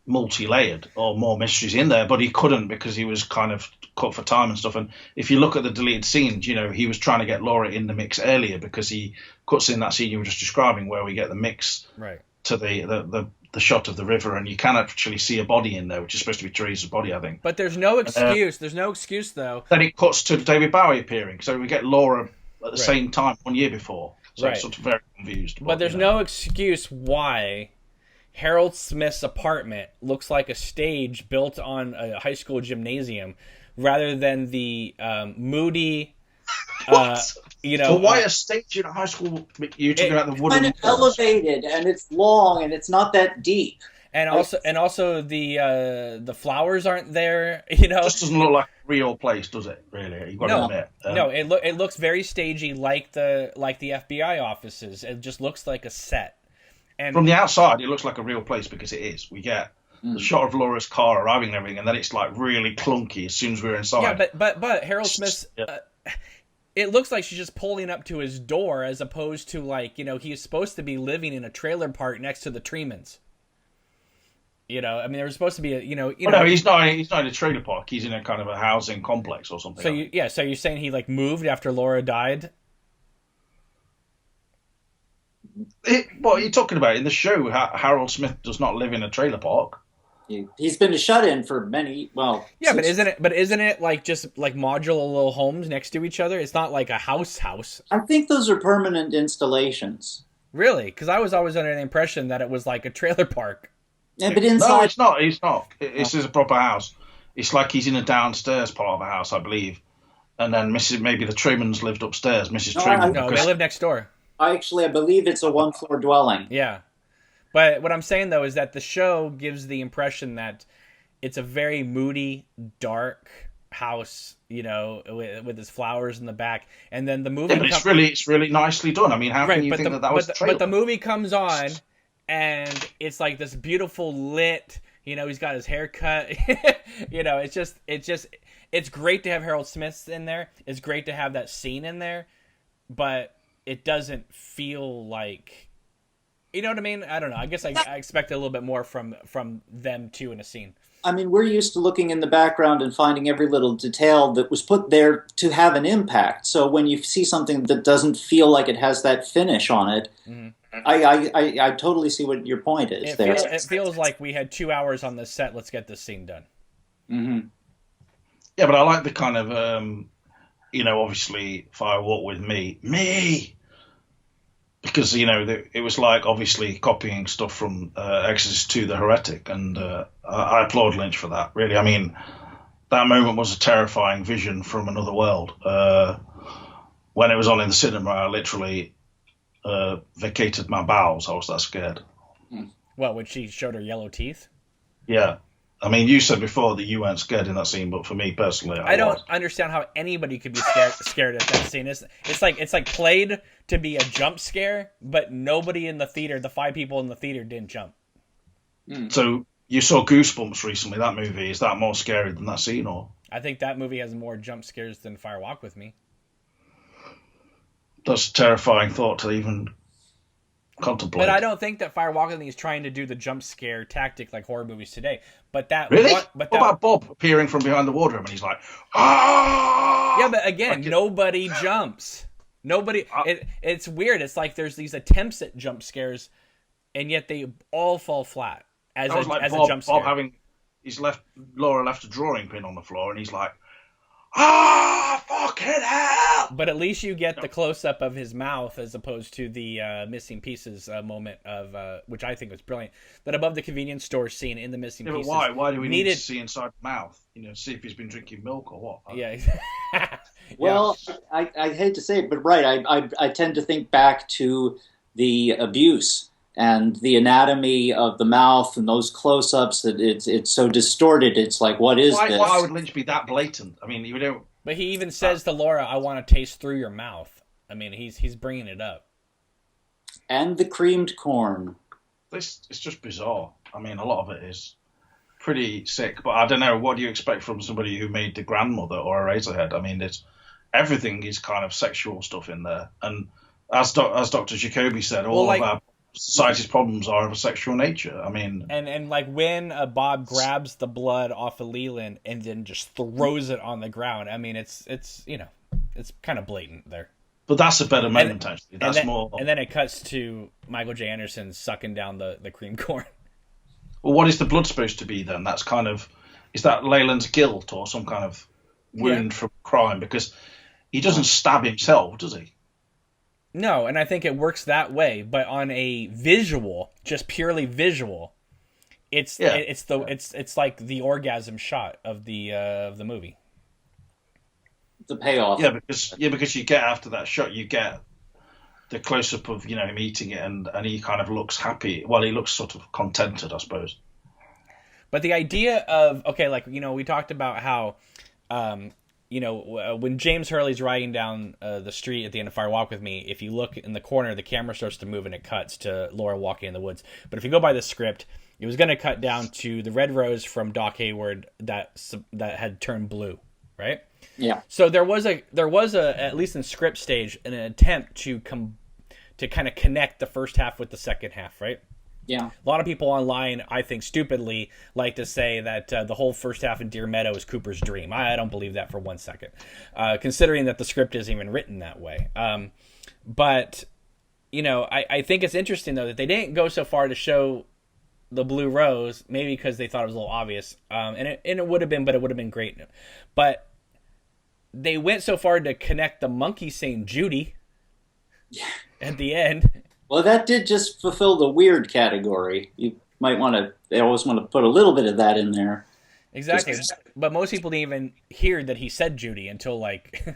multi-layered or more mysteries in there, but he couldn't because he was kind of cut for time and stuff. And if you look at the deleted scenes, he was trying to get Laura in the mix earlier, because he cuts in that scene you were just describing where we get the mix right to the shot of the river, and you can actually see a body in there, which is supposed to be Teresa's body, I think. But there's no excuse. There's no excuse, though. Then it cuts to David Bowie appearing, so we get Laura at the same time 1 year before. So it's sort of very confused. But there's no excuse why Harold Smith's apartment looks like a stage built on a high school gymnasium, rather than the moody. So why a stage in a high school? You're talking about the wooden. Kind of elevated, and it's long, and it's not that deep. And also the flowers aren't there. Just doesn't look like a real place, does it? Really, you've got to admit. No, it looks very stagey, like the FBI offices. It just looks like a set. And from the outside, it looks like a real place, because it is. We get the shot of Laura's car arriving and everything, and then it's like really clunky as soon as we're inside. Yeah, but Harold Smith's. It looks like she's just pulling up to his door, as opposed to he's supposed to be living in a trailer park next to the Tremans. I mean, there's supposed to be no, he's not in a trailer park. He's in a kind of a housing complex or something. So you're saying he moved after Laura died? What are you talking about? In the show, Harold Smith does not live in a trailer park. He's been a shut-in for many. Well, yeah, but isn't it like just like modular little homes next to each other? It's not like a house. I think those are permanent installations. Really? Because I was always under the impression that it was like a trailer park. Yeah, but inside, no, it's not. It's not. This is a proper house. It's like he's in a downstairs part of a house, I believe, and then maybe the Tremans lived upstairs. Mrs. Treman. No, they live next door. I believe it's a one-floor dwelling. Yeah. But what I'm saying, though, is that the show gives the impression that it's a very moody, dark house, with its flowers in the back. And then the movie... Yeah, but it's really nicely done. I mean, how can you think that was the trailer? But the movie comes on, and it's like this beautiful lit... he's got his hair cut. It's great to have Harold Smith in there. It's great to have that scene in there. But it doesn't feel like... You know what I mean? I don't know. I guess I expect a little bit more from them, too, in a scene. I mean, we're used to looking in the background and finding every little detail that was put there to have an impact. So when you see something that doesn't feel like it has that finish on it, I totally see what your point is there. It feels like we had 2 hours on this set. Let's get this scene done. Mm-hmm. Yeah, but I like the kind of, obviously, Fire Walk With Me. Because, it was like, obviously, copying stuff from Exorcist II, The Heretic, and I applaud Lynch for that, really. I mean, that moment was a terrifying vision from another world. When it was on in the cinema, I literally vacated my bowels. I was that scared. What, when she showed her yellow teeth? Yeah. I mean, you said before that you weren't scared in that scene, but for me personally, I don't understand how anybody could be scared at that scene. It's like played to be a jump scare, but nobody in the theater, the 5 people in the theater, didn't jump. So you saw Goosebumps recently, that movie. Is that more scary than that scene, or? I think that movie has more jump scares than Fire Walk with Me. That's a terrifying thought to even contemplate. But I don't think that Fire Walk with Me is trying to do the jump scare tactic like horror movies today. But that Really? What about Bob appearing from behind the wardrobe and he's like, ah! Yeah, but again, nobody jumps. Nobody. It's weird. It's like there's these attempts at jump scares, and yet they all fall flat as a jump scare. Bob Laura left a drawing pin on the floor, and he's like, fucking hell! But at least you get the close up of his mouth as opposed to the missing pieces moment of which I think was brilliant. That above the convenience store scene in the missing pieces. But why do we need to see inside the mouth? See if he's been drinking milk or what? Yeah. Well, I hate to say it, but right, I tend to think back to the abuse and the anatomy of the mouth and those close-ups. That it's so distorted. It's like, what is this? Why would Lynch be that blatant? I mean, you don't. But he even says to Laura, "I want to taste through your mouth." I mean, he's bringing it up. And the creamed corn. It's just bizarre. I mean, a lot of it is pretty sick. But I don't know. What do you expect from somebody who made The Grandmother or Eraserhead? I mean, everything is kind of sexual stuff in there. And as Dr. Jacoby said, all of our society's problems are of a sexual nature. I mean, and like when Bob grabs the blood off of Leland and then just throws it on the ground. I mean, it's it's kind of blatant there. But that's a better moment, actually. That's more. And then it cuts to Michael J. Anderson sucking down the cream corn. Well, what is the blood supposed to be then? That's kind of, is that Leyland's guilt or some kind of wound from crime? Because he doesn't stab himself, does he? No, and I think it works that way, but on a visual, just purely visual, it's like the orgasm shot of the movie. The payoff. Yeah, because you get after that shot, you get the close up of him eating it, and he kind of looks happy. Well, he looks sort of contented, I suppose. But the idea of we talked about how. When James Hurley's riding down the street at the end of Fire Walk with Me, if you look in the corner, the camera starts to move and it cuts to Laura walking in the woods. But if you go by the script, it was going to cut down to the red rose from Doc Hayward that had turned blue, right? Yeah. So there was a at least in script stage an attempt to kind of connect the first half with the second half, right? Yeah. A lot of people online, I think stupidly, like to say that the whole first half of Deer Meadow is Cooper's dream. I don't believe that for 1 second, considering that the script isn't even written that way. But I think it's interesting, though, that they didn't go so far to show the blue rose, maybe because they thought it was a little obvious. And it would have been, but it would have been great. But they went so far to connect the monkey saying Judy at the end. Well, that did just fulfill the weird category. You might they always want to put a little bit of that in there. Exactly. But most people didn't even hear that he said Judy until like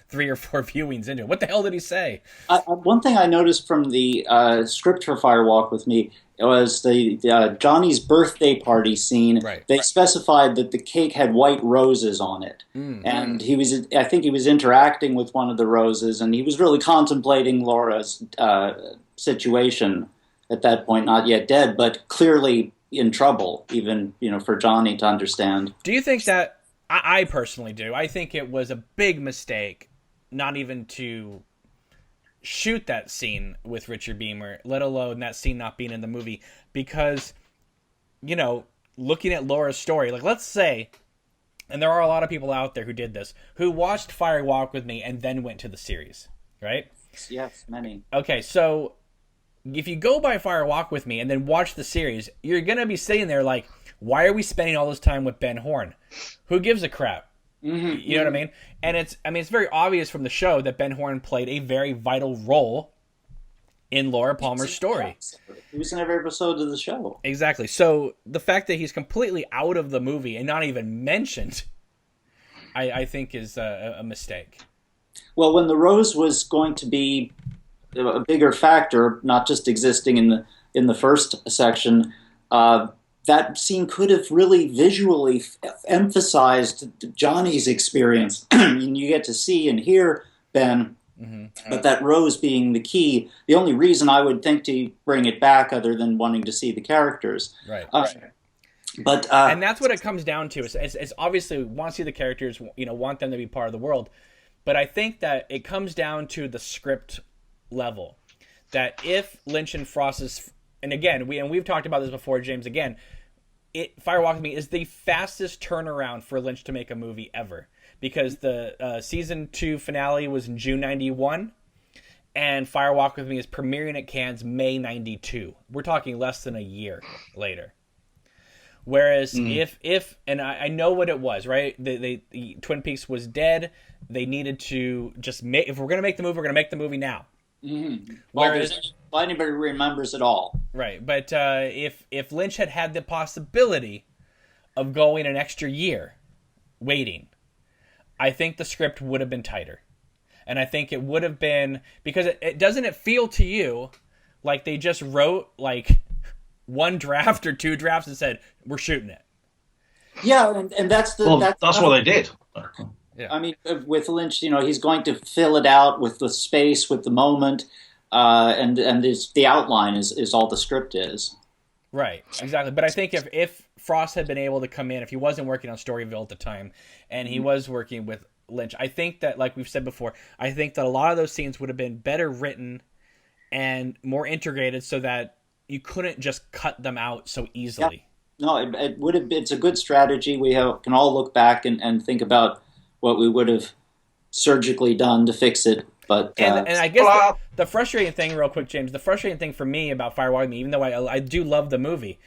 3 or 4 viewings into it. What the hell did he say? One thing I noticed from the script for Fire Walk with Me was the Johnny's birthday party scene. Right. They specified that the cake had white roses on it. And I think he was interacting with one of the roses, and he was really contemplating Laura's situation at that point, not yet dead, but clearly in trouble, even for Johnny to understand. Do you think that I personally do? I think it was a big mistake not even to shoot that scene with Richard Beamer, let alone that scene not being in the movie, because looking at Laura's story, like let's say, and there are a lot of people out there who did this, who watched Fire Walk with Me and then went to the series, right? Yes, many. Okay, so if you go by Fire Walk with Me and then watch the series, you're going to be sitting there like, why are we spending all this time with Ben Horne? Who gives a crap? Mm-hmm. You know what I mean? And it's very obvious from the show that Ben Horne played a very vital role in Laura Palmer's story. He was in every episode of the show. Exactly. So the fact that he's completely out of the movie and not even mentioned, I think is a mistake. Well, when the rose was going to be a bigger factor, not just existing in the first section, that scene could have really visually emphasized Johnny's experience. And you get to see and hear Ben But that rose being the key, the only reason I would think to bring it back, other than wanting to see the characters, Right. But and that's what it comes down to. It's obviously we want to see the characters, want them to be part of the world. But I think that it comes down to the script level. That if Lynch and Frost's, and again, we've talked about this before, James. Again, Fire Walk with Me is the fastest turnaround for Lynch to make a movie ever, because the season 2 finale was in June '91, and Fire Walk with Me is premiering at Cannes May '92. We're talking less than a year later. Whereas if and I know what it was, right? The Twin Peaks was dead. They needed to just make. If we're gonna make the movie, we're gonna make the movie now. Mm-hmm. Whereas, well, anybody remembers it all, right? But if Lynch had the possibility of going an extra year, waiting, I think the script would have been tighter, and I think it would have been, because it doesn't it feel to you like they just wrote like one draft or two drafts and said we're shooting it. Yeah, and that's what they did. Yeah. I mean, with Lynch, he's going to fill it out with the space, with the moment, and the outline is all the script is. Right, exactly. But I think if Frost had been able to come in, if he wasn't working on Storyville at the time, and he was working with Lynch, I think that, like we've said before, I think that a lot of those scenes would have been better written and more integrated, so that you couldn't just cut them out so easily. Yeah. No, it would have. It's a good strategy. We can all look back and think about what we would have surgically done to fix it. But and I guess the frustrating thing, real quick, James, the frustrating thing for me about Firewalk with Me, even though I do love the movie,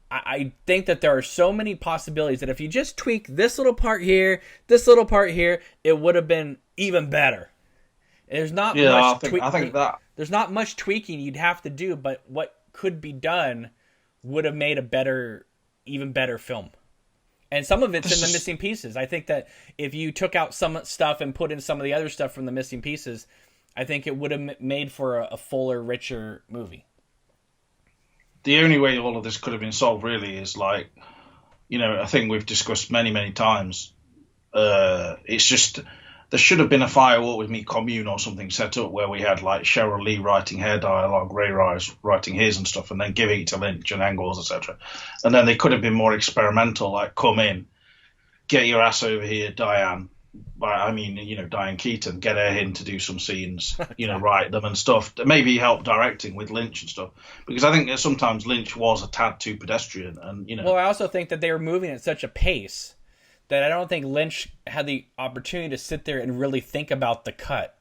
I think that there are so many possibilities that if you just tweak this little part here, it would have been even better. There's not much I think that there's not much tweaking you'd have to do, but what could be done would have made a even better film. And some of it's in the missing pieces. I think that if you took out some stuff and put in some of the other stuff from the missing pieces, I think it would have made for a fuller, richer movie. The only way all of this could have been solved really is like, a thing we've discussed many, many times. It's just, there should have been a Fire Walk with Me commune or something set up where we had like Cheryl Lee writing her dialogue, Ray Rice writing his and stuff, and then giving it to Lynch and Engels, etc. And then they could have been more experimental, like come in, get your ass over here, Diane. Diane Keaton, get her in to do some scenes, write them and stuff. Maybe help directing with Lynch and stuff, because I think that sometimes Lynch was a tad too pedestrian, and Well, I also think that they were moving at such a pace that I don't think Lynch had the opportunity to sit there and really think about the cut.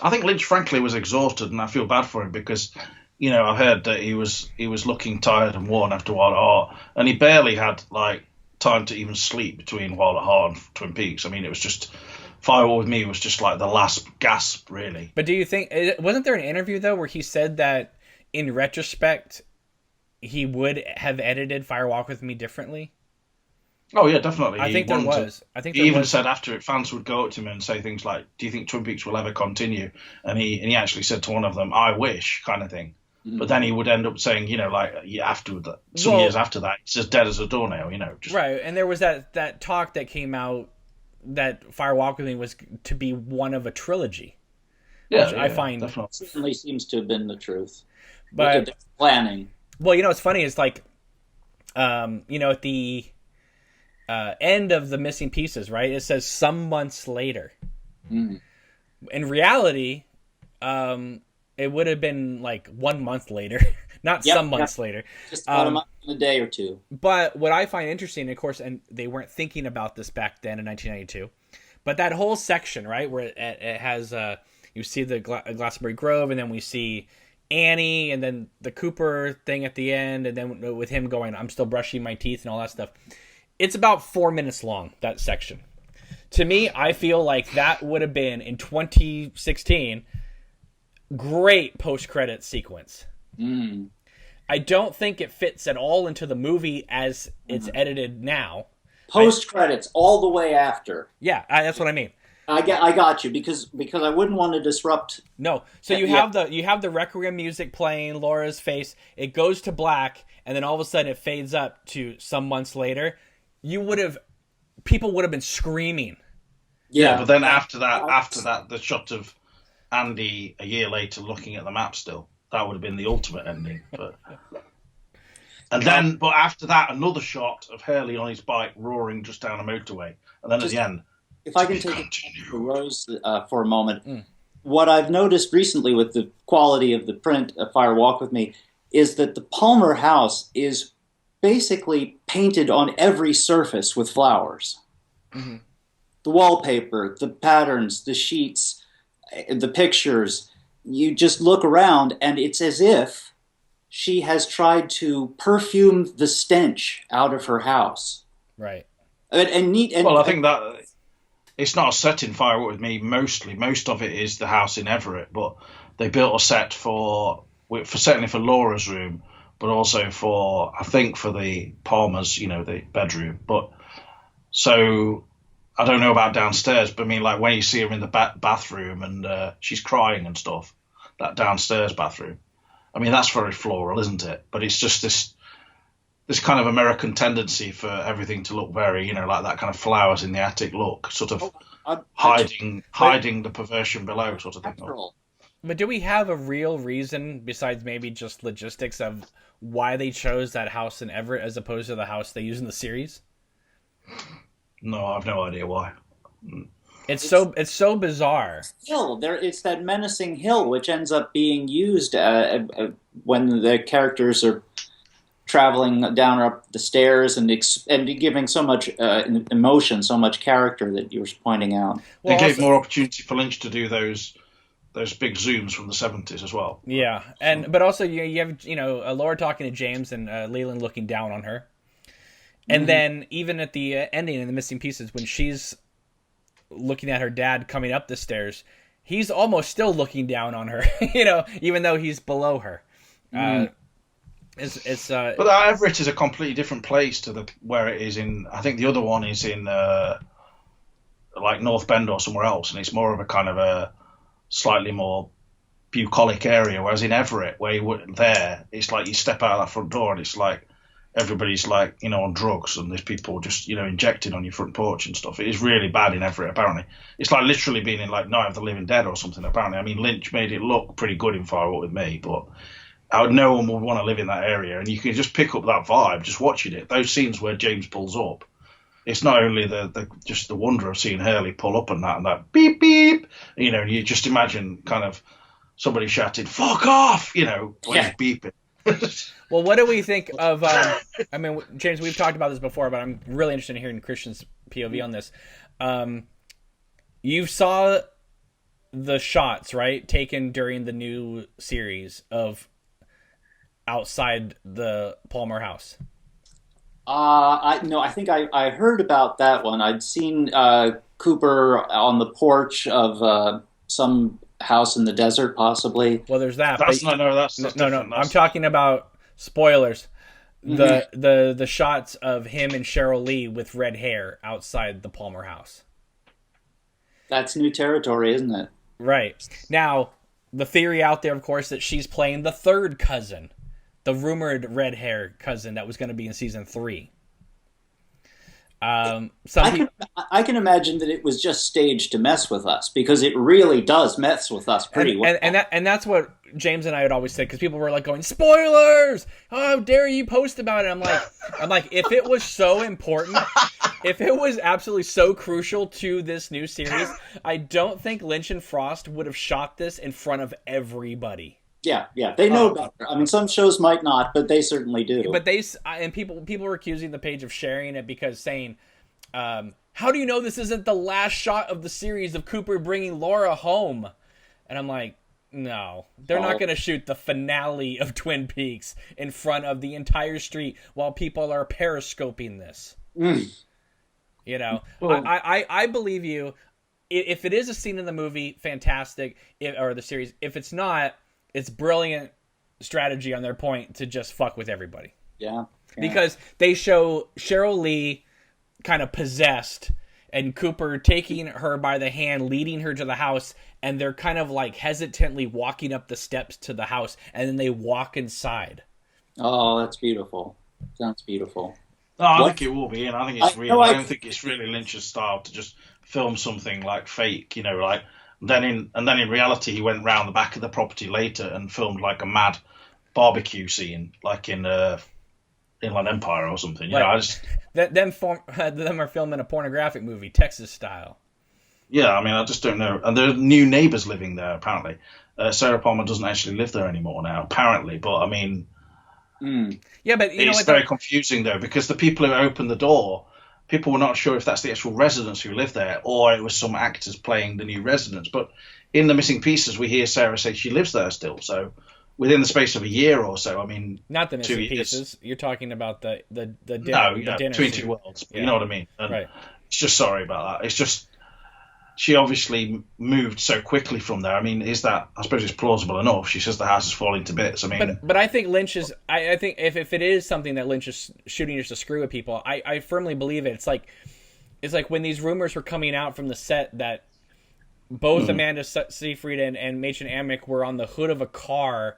I think Lynch, frankly, was exhausted, and I feel bad for him because, I heard that he was looking tired and worn after Wild at Heart, and he barely had like time to even sleep between Wild at Heart and Twin Peaks. I mean, it was just Firewall with Me was just like the last gasp, really. But do you think wasn't there an interview though where he said that in retrospect he would have edited Firewalk with Me differently? Oh yeah, definitely. I think there was. He even said after it, fans would go up to him and say things like, "Do you think Twin Peaks will ever continue?" And he actually said to one of them, "I wish," kind of thing. But then he would end up saying, after that, years after that, it's as dead as a doornail, Right, and there was that talk that came out that Fire Walk with Me was to be one of a trilogy. Yeah, I find definitely. Certainly seems to have been the truth. But planning. Well, what's funny is like, at the end of the missing pieces, right? It says some months later. Mm. In reality, it would have been like 1 month later, not some months later. Just about a month and a day or two. But what I find interesting, of course, and they weren't thinking about this back then in 1992, but that whole section, right, where it has, you see the Glastonbury Grove, and then we see Annie, and then the Cooper thing at the end, and then with him going, "I'm still brushing my teeth," and all that stuff. It's about 4 minutes long, that section. To me, I feel like that would have been, in 2016, great post-credit sequence. Mm. I don't think it fits at all into the movie as it's edited now. Post-credits, all the way after. Yeah, that's what I mean. I got you, because I wouldn't want to disrupt. No, so you have the Requiem music playing, Laura's face. It goes to black, and then all of a sudden it fades up to some months later. People would have been screaming. Yeah, but then after that, the shot of Andy a year later looking at the map still. That would have been the ultimate ending. But after that, another shot of Hurley on his bike roaring just down a motorway, and then at the end, if I can take it to Rose for a moment, what I've noticed recently with the quality of the print of Fire Walk with Me is that the Palmer house is basically painted on every surface with flowers. Mm-hmm. The wallpaper, the patterns, the sheets, the pictures. You just look around, and it's as if she has tried to perfume the stench out of her house. Right. I think that it's not a set in Fire Walk with Me. Most of it is the house in Everett, but they built a set certainly for Laura's room, but also for the Palmer's, the bedroom. But so I don't know about downstairs, but I mean, like when you see her in the bathroom and she's crying and stuff, that downstairs bathroom. I mean, that's very floral, isn't it? But it's just this kind of American tendency for everything to look very, like that kind of flowers in the attic look, sort of hiding the perversion below, sort of thing. But do we have a real reason, besides maybe just logistics, of why they chose that house in Everett as opposed to the house they use in the series? No, I have no idea why. It's so bizarre. It's that menacing hill which ends up being used when the characters are traveling down or up the stairs and giving so much emotion, so much character that you were pointing out. They gave more opportunity for Lynch to do those big zooms from the 70s as well. Yeah, but also you have Laura talking to James and Leland looking down on her, and then even at the ending in the missing pieces when she's looking at her dad coming up the stairs, he's almost still looking down on her, even though he's below her. But Everett is a completely different place to where it is in. I think the other one is in like North Bend or somewhere else, and it's more of a kind of a slightly more bucolic area. Whereas in Everett, where it's like you step out of that front door and it's like everybody's like on drugs, and there's people just injected on your front porch and stuff. It is really bad in Everett. Apparently, it's like literally being in like Night of the Living Dead or something. Apparently, I mean Lynch made it look pretty good in Fire Walk with Me, but no one would want to live in that area, and you can just pick up that vibe just watching it. Those scenes where James pulls up, it's not only just the wonder of seeing Hurley pull up and that beep beep, and you just imagine kind of somebody shouting "fuck off," when he's beeping. Well, what do we think of? I mean, James, we've talked about this before, but I'm really interested in hearing Christian's POV on this. You saw the shots, right, taken during the new series of outside the Palmer house. I think I heard about that one. I'd seen Cooper on the porch of some house in the desert, possibly. Well, there's that. No. I'm talking about spoilers. The shots of him and Cheryl Lee with red hair outside the Palmer house. That's new territory, isn't it? Right. Now, the theory out there, of course, that she's playing the third cousin. The rumored red hair cousin that was going to be in season 3. I can imagine that it was just staged to mess with us, because it really does mess with us pretty well. And that's what James and I had always said, because people were like going, spoilers! How dare you post about it? I'm like, if it was so important, if it was absolutely so crucial to this new series, I don't think Lynch and Frost would have shot this in front of everybody. Yeah, they know better. I mean, some shows might not, but they certainly do. But people were accusing the page of sharing it because saying, how do you know this isn't the last shot of the series of Cooper bringing Laura home? And I'm like, no, they're not going to shoot the finale of Twin Peaks in front of the entire street while people are periscoping this. I believe you. If it is a scene in the movie, fantastic, or the series. If it's not, it's brilliant strategy on their point to just fuck with everybody. Yeah. Because they show Cheryl Lee kind of possessed and Cooper taking her by the hand, leading her to the house, and they're kind of like hesitantly walking up the steps to the house, and then they walk inside. Oh, that's beautiful. Sounds beautiful. No, I think it will be, and I think it's real. I don't think it's really Lynch's style to just film something like fake, like And then in reality, he went round the back of the property later and filmed like a mad barbecue scene, like in Inland Empire or something. Right. I just them are filming a pornographic movie, Texas style. Yeah, I mean, I just don't know. And there are new neighbours living there, apparently. Sarah Palmer doesn't actually live there anymore now, apparently. But, I mean, yeah, but it's very confusing, though, because the people who opened the door, people were not sure if that's the actual residents who live there or it was some actors playing the new residents. But in The Missing Pieces, we hear Sarah say she lives there still. So within the space of a year or so, I mean... Not The Missing Pieces. You're talking about the dinner. No, the dinner Between scene. Two Worlds. Yeah. You know what I mean? And right. It's just sorry about that. It's just... She obviously moved so quickly from there. I mean, I suppose it's plausible enough. She says the house is falling to bits. I mean... But I think Lynch is... I think if it is something that Lynch is shooting just to screw with people, I firmly believe it. It's like when these rumors were coming out from the set that both Amanda Seyfried and Machen Amick were on the hood of a car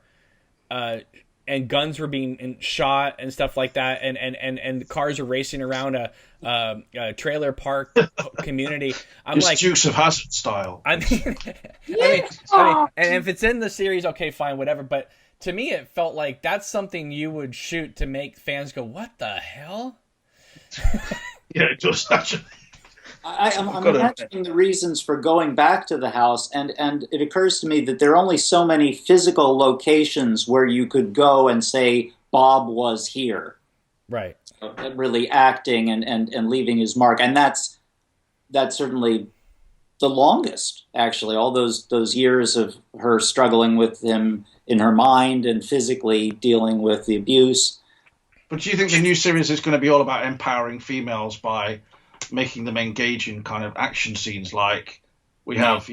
and guns were being shot and stuff like that, and cars are racing around a trailer park community. I'm it's like Dukes of Hazzard style. I mean, and if it's in the series, okay, fine, whatever. But to me, it felt like that's something you would shoot to make fans go, "What the hell?" Yeah, it does actually. I'm imagining the reasons for going back to the house, and it occurs to me that there are only so many physical locations where you could go and say Bob was here, right? Really acting and leaving his mark, and that's certainly the longest. Actually, all those years of her struggling with him in her mind and physically dealing with the abuse. But do you think the new series is going to be all about empowering females by making them engage in kind of action scenes like we have,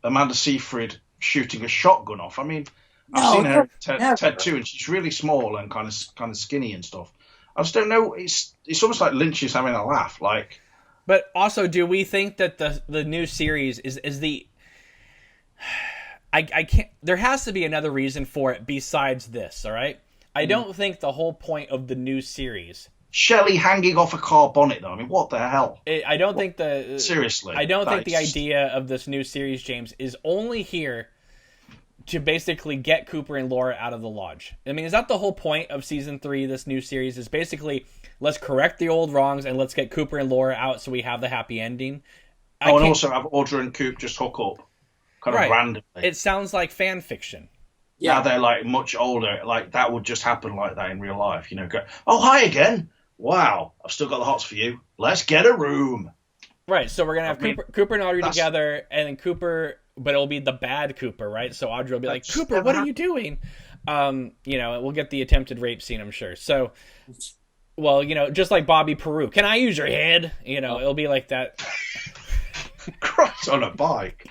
Amanda Seyfried shooting a shotgun off? I mean, I've seen her in Ted 2, and she's really small and kind of skinny and stuff. I just don't know. It's almost like Lynch is having a laugh. Like, but also, do we think that the new series is the? I can't. There has to be another reason for it besides this. All right. I don't think the whole point of the new series. Shelley hanging off a car bonnet, though. I mean, what the hell? I don't think seriously. I don't think the idea of this new series, James, is only here to basically get Cooper and Laura out of the lodge. I mean, is that the whole point of season 3? This new series is basically let's correct the old wrongs and let's get Cooper and Laura out so we have the happy ending. And also have Audra and Coop just hook up, kind of randomly. It sounds like fan fiction. Yeah, now they're like much older. Like that would just happen like that in real life. Go, oh hi again. Wow, I've still got the hots for you. Let's get a room. Right, so we're going to have Cooper and Audrey together, and then Cooper, but it'll be the bad Cooper, right? So Audrey will be like, Cooper, what are you doing? We'll get the attempted rape scene, I'm sure. So, well, just like Bobby Peru, can I use your head? It'll be like that. Christ on a bike.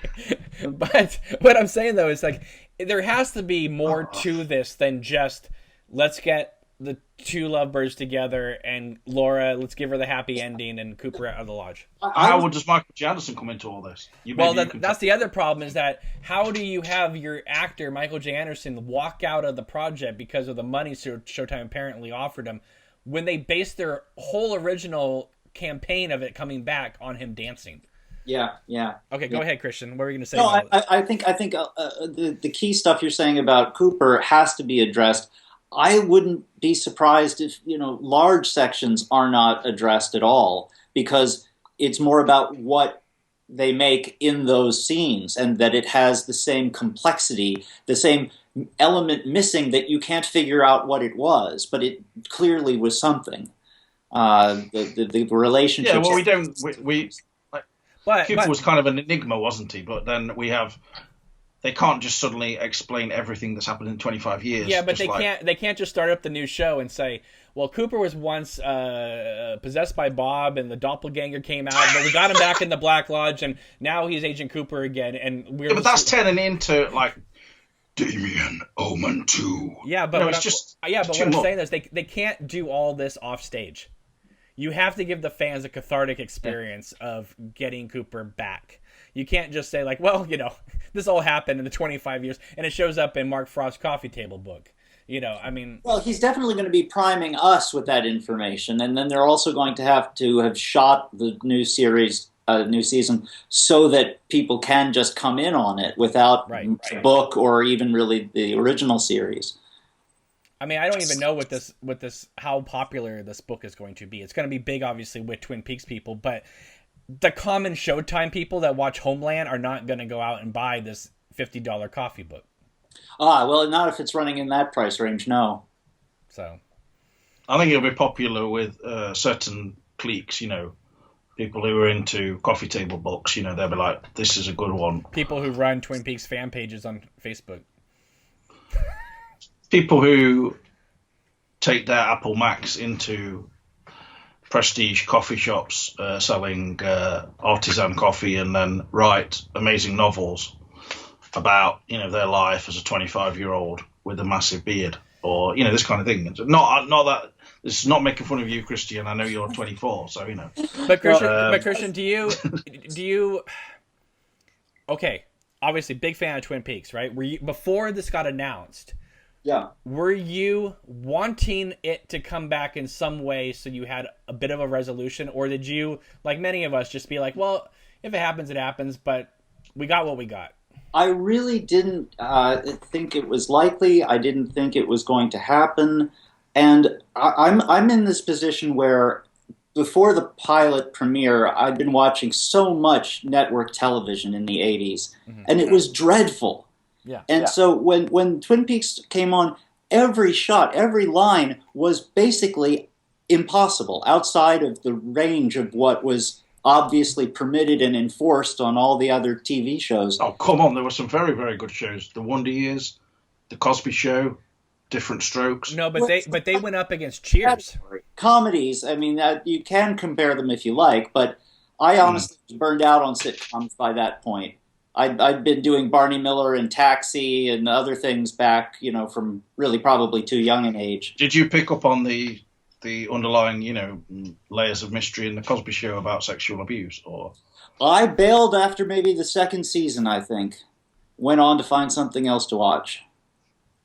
But what I'm saying, though, is like, there has to be more to this than just, let's get the two lovebirds together and Laura, let's give her the happy ending and Cooper out of the lodge. How does Michael J. Anderson come into all this? That's the other problem is that how do you have your actor, Michael J. Anderson, walk out of the project because of the money Showtime apparently offered him when they based their whole original campaign of it coming back on him dancing? Yeah. Okay, go ahead, Christian. What were you going to say? No, I think the key stuff you're saying about Cooper has to be addressed. I wouldn't be surprised if, large sections are not addressed at all, because it's more about what they make in those scenes and that it has the same complexity, the same element missing that you can't figure out what it was, but it clearly was something. The relationship. Yeah, well, Cooper was kind of an enigma, wasn't he? But then they can't just suddenly explain everything that's happened in 25 years. Yeah, but they can't just start up the new show and say, well, Cooper was once possessed by Bob and the doppelganger came out, but we got him back in the Black Lodge and now he's Agent Cooper again. And but that's turning into like Damien Omen 2. Yeah, but what I'm saying is they can't do all this off stage. You have to give the fans a cathartic experience of getting Cooper back. You can't just say like, well, this all happened in the 25 years, and it shows up in Mark Frost's coffee table book. Well, he's definitely going to be priming us with that information, and then they're also going to have shot the new series a new season so that people can just come in on it without a book or even really the original series. I mean, I don't even know what this how popular this book is going to be. It's going to be big, obviously, with Twin Peaks people, but the common Showtime people that watch Homeland are not going to go out and buy this $50 coffee book. Well, not if it's running in that price range, no. So, I think it'll be popular with certain cliques, people who are into coffee table books, they'll be like, this is a good one. People who run Twin Peaks fan pages on Facebook. People who take their Apple Macs into prestige coffee shops selling artisan coffee and then write amazing novels about, their life as a 25-year-old with a massive beard or, this kind of thing. Not that this is not making fun of you, Christian. I know you're 24, so, But Christian, do you, okay, obviously big fan of Twin Peaks, right? Were you, before this got announced, yeah, were you wanting it to come back in some way so you had a bit of a resolution, or did you, like many of us, just be like, well, if it happens, it happens, but we got what we got? I really didn't think it was likely. I didn't think it was going to happen. And I'm in this position where before the pilot premiere, I'd been watching so much network television in the 80s, and it was dreadful. Yeah. And so when Twin Peaks came on, every shot, every line was basically impossible, outside of the range of what was obviously permitted and enforced on all the other TV shows. Oh, come on. There were some very, very good shows. The Wonder Years, The Cosby Show, Different Strokes. No, but they went up against Cheers. Comedies, I mean, you can compare them if you like, but I honestly was burned out on sitcoms by that point. I'd been doing Barney Miller and Taxi and other things back, from really probably too young an age. Did you pick up on the underlying, layers of mystery in The Cosby Show about sexual abuse? Or I bailed after maybe the second season, I think. Went on to find something else to watch.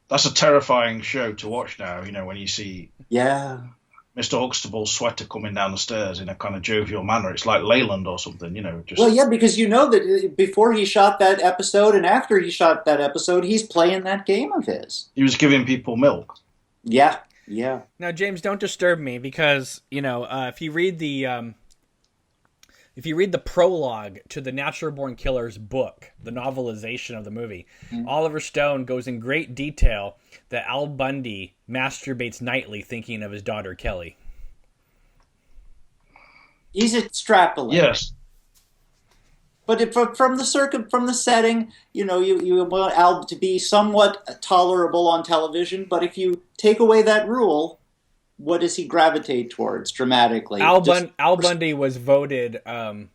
That's a terrifying show to watch now, when you see Mr. Huxtable's sweater coming down the stairs in a kind of jovial manner. It's like Leyland or something, just... Well, yeah, because that before he shot that episode and after he shot that episode, he's playing that game of his. He was giving people milk. Yeah, yeah. Now, James, don't disturb me because, if you read the prologue to the Natural Born Killers book, the novelization of the movie, Oliver Stone goes in great detail that Al Bundy masturbates nightly thinking of his daughter Kelly. He's extrapolating. Yes. But from the setting, you want Al to be somewhat tolerable on television, but if you take away that rule, what does he gravitate towards dramatically? Al Bundy was voted the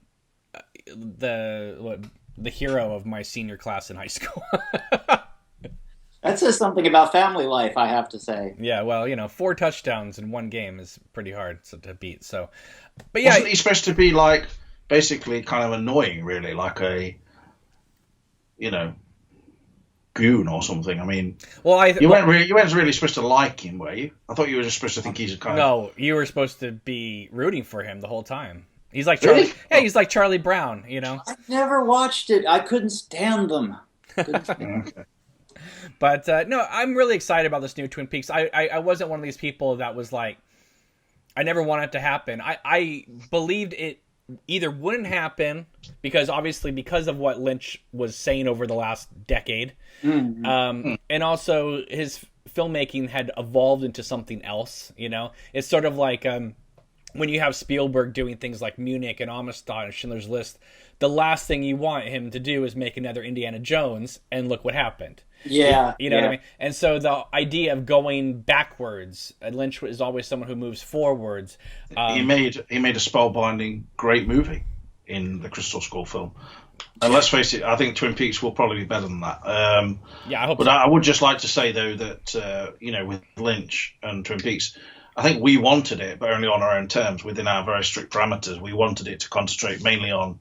hero of my senior class in high school. That says something about family life, I have to say. Yeah, well, 4 touchdowns in one game is pretty hard to beat. So, but yeah, wasn't he supposed to be basically kind of annoying, really, like a, goon or something? I mean, you weren't really supposed to like him, were you? I thought you were just supposed to think he's a kind of... No, you were supposed to be rooting for him the whole time. He's like Charlie. Really? Yeah, he's like Charlie Brown, I never watched it. I couldn't stand them. Okay. But no, I'm really excited about this new Twin Peaks. I wasn't one of these people that was like, I never want it to happen. I believed it either wouldn't happen because of what Lynch was saying over the last decade, and also his filmmaking had evolved into something else. It's sort of like when you have Spielberg doing things like Munich and Amistad and Schindler's List. The last thing you want him to do is make another Indiana Jones, and look what happened. Yeah. You know what I mean? And so the idea of going backwards, Lynch is always someone who moves forwards. He made a spellbinding great movie in the Crystal Skull film. And let's face it, I think Twin Peaks will probably be better than that. Yeah, I hope but so. I would just like to say, though, that, with Lynch and Twin Peaks, I think we wanted it, but only on our own terms, within our very strict parameters. We wanted it to concentrate mainly on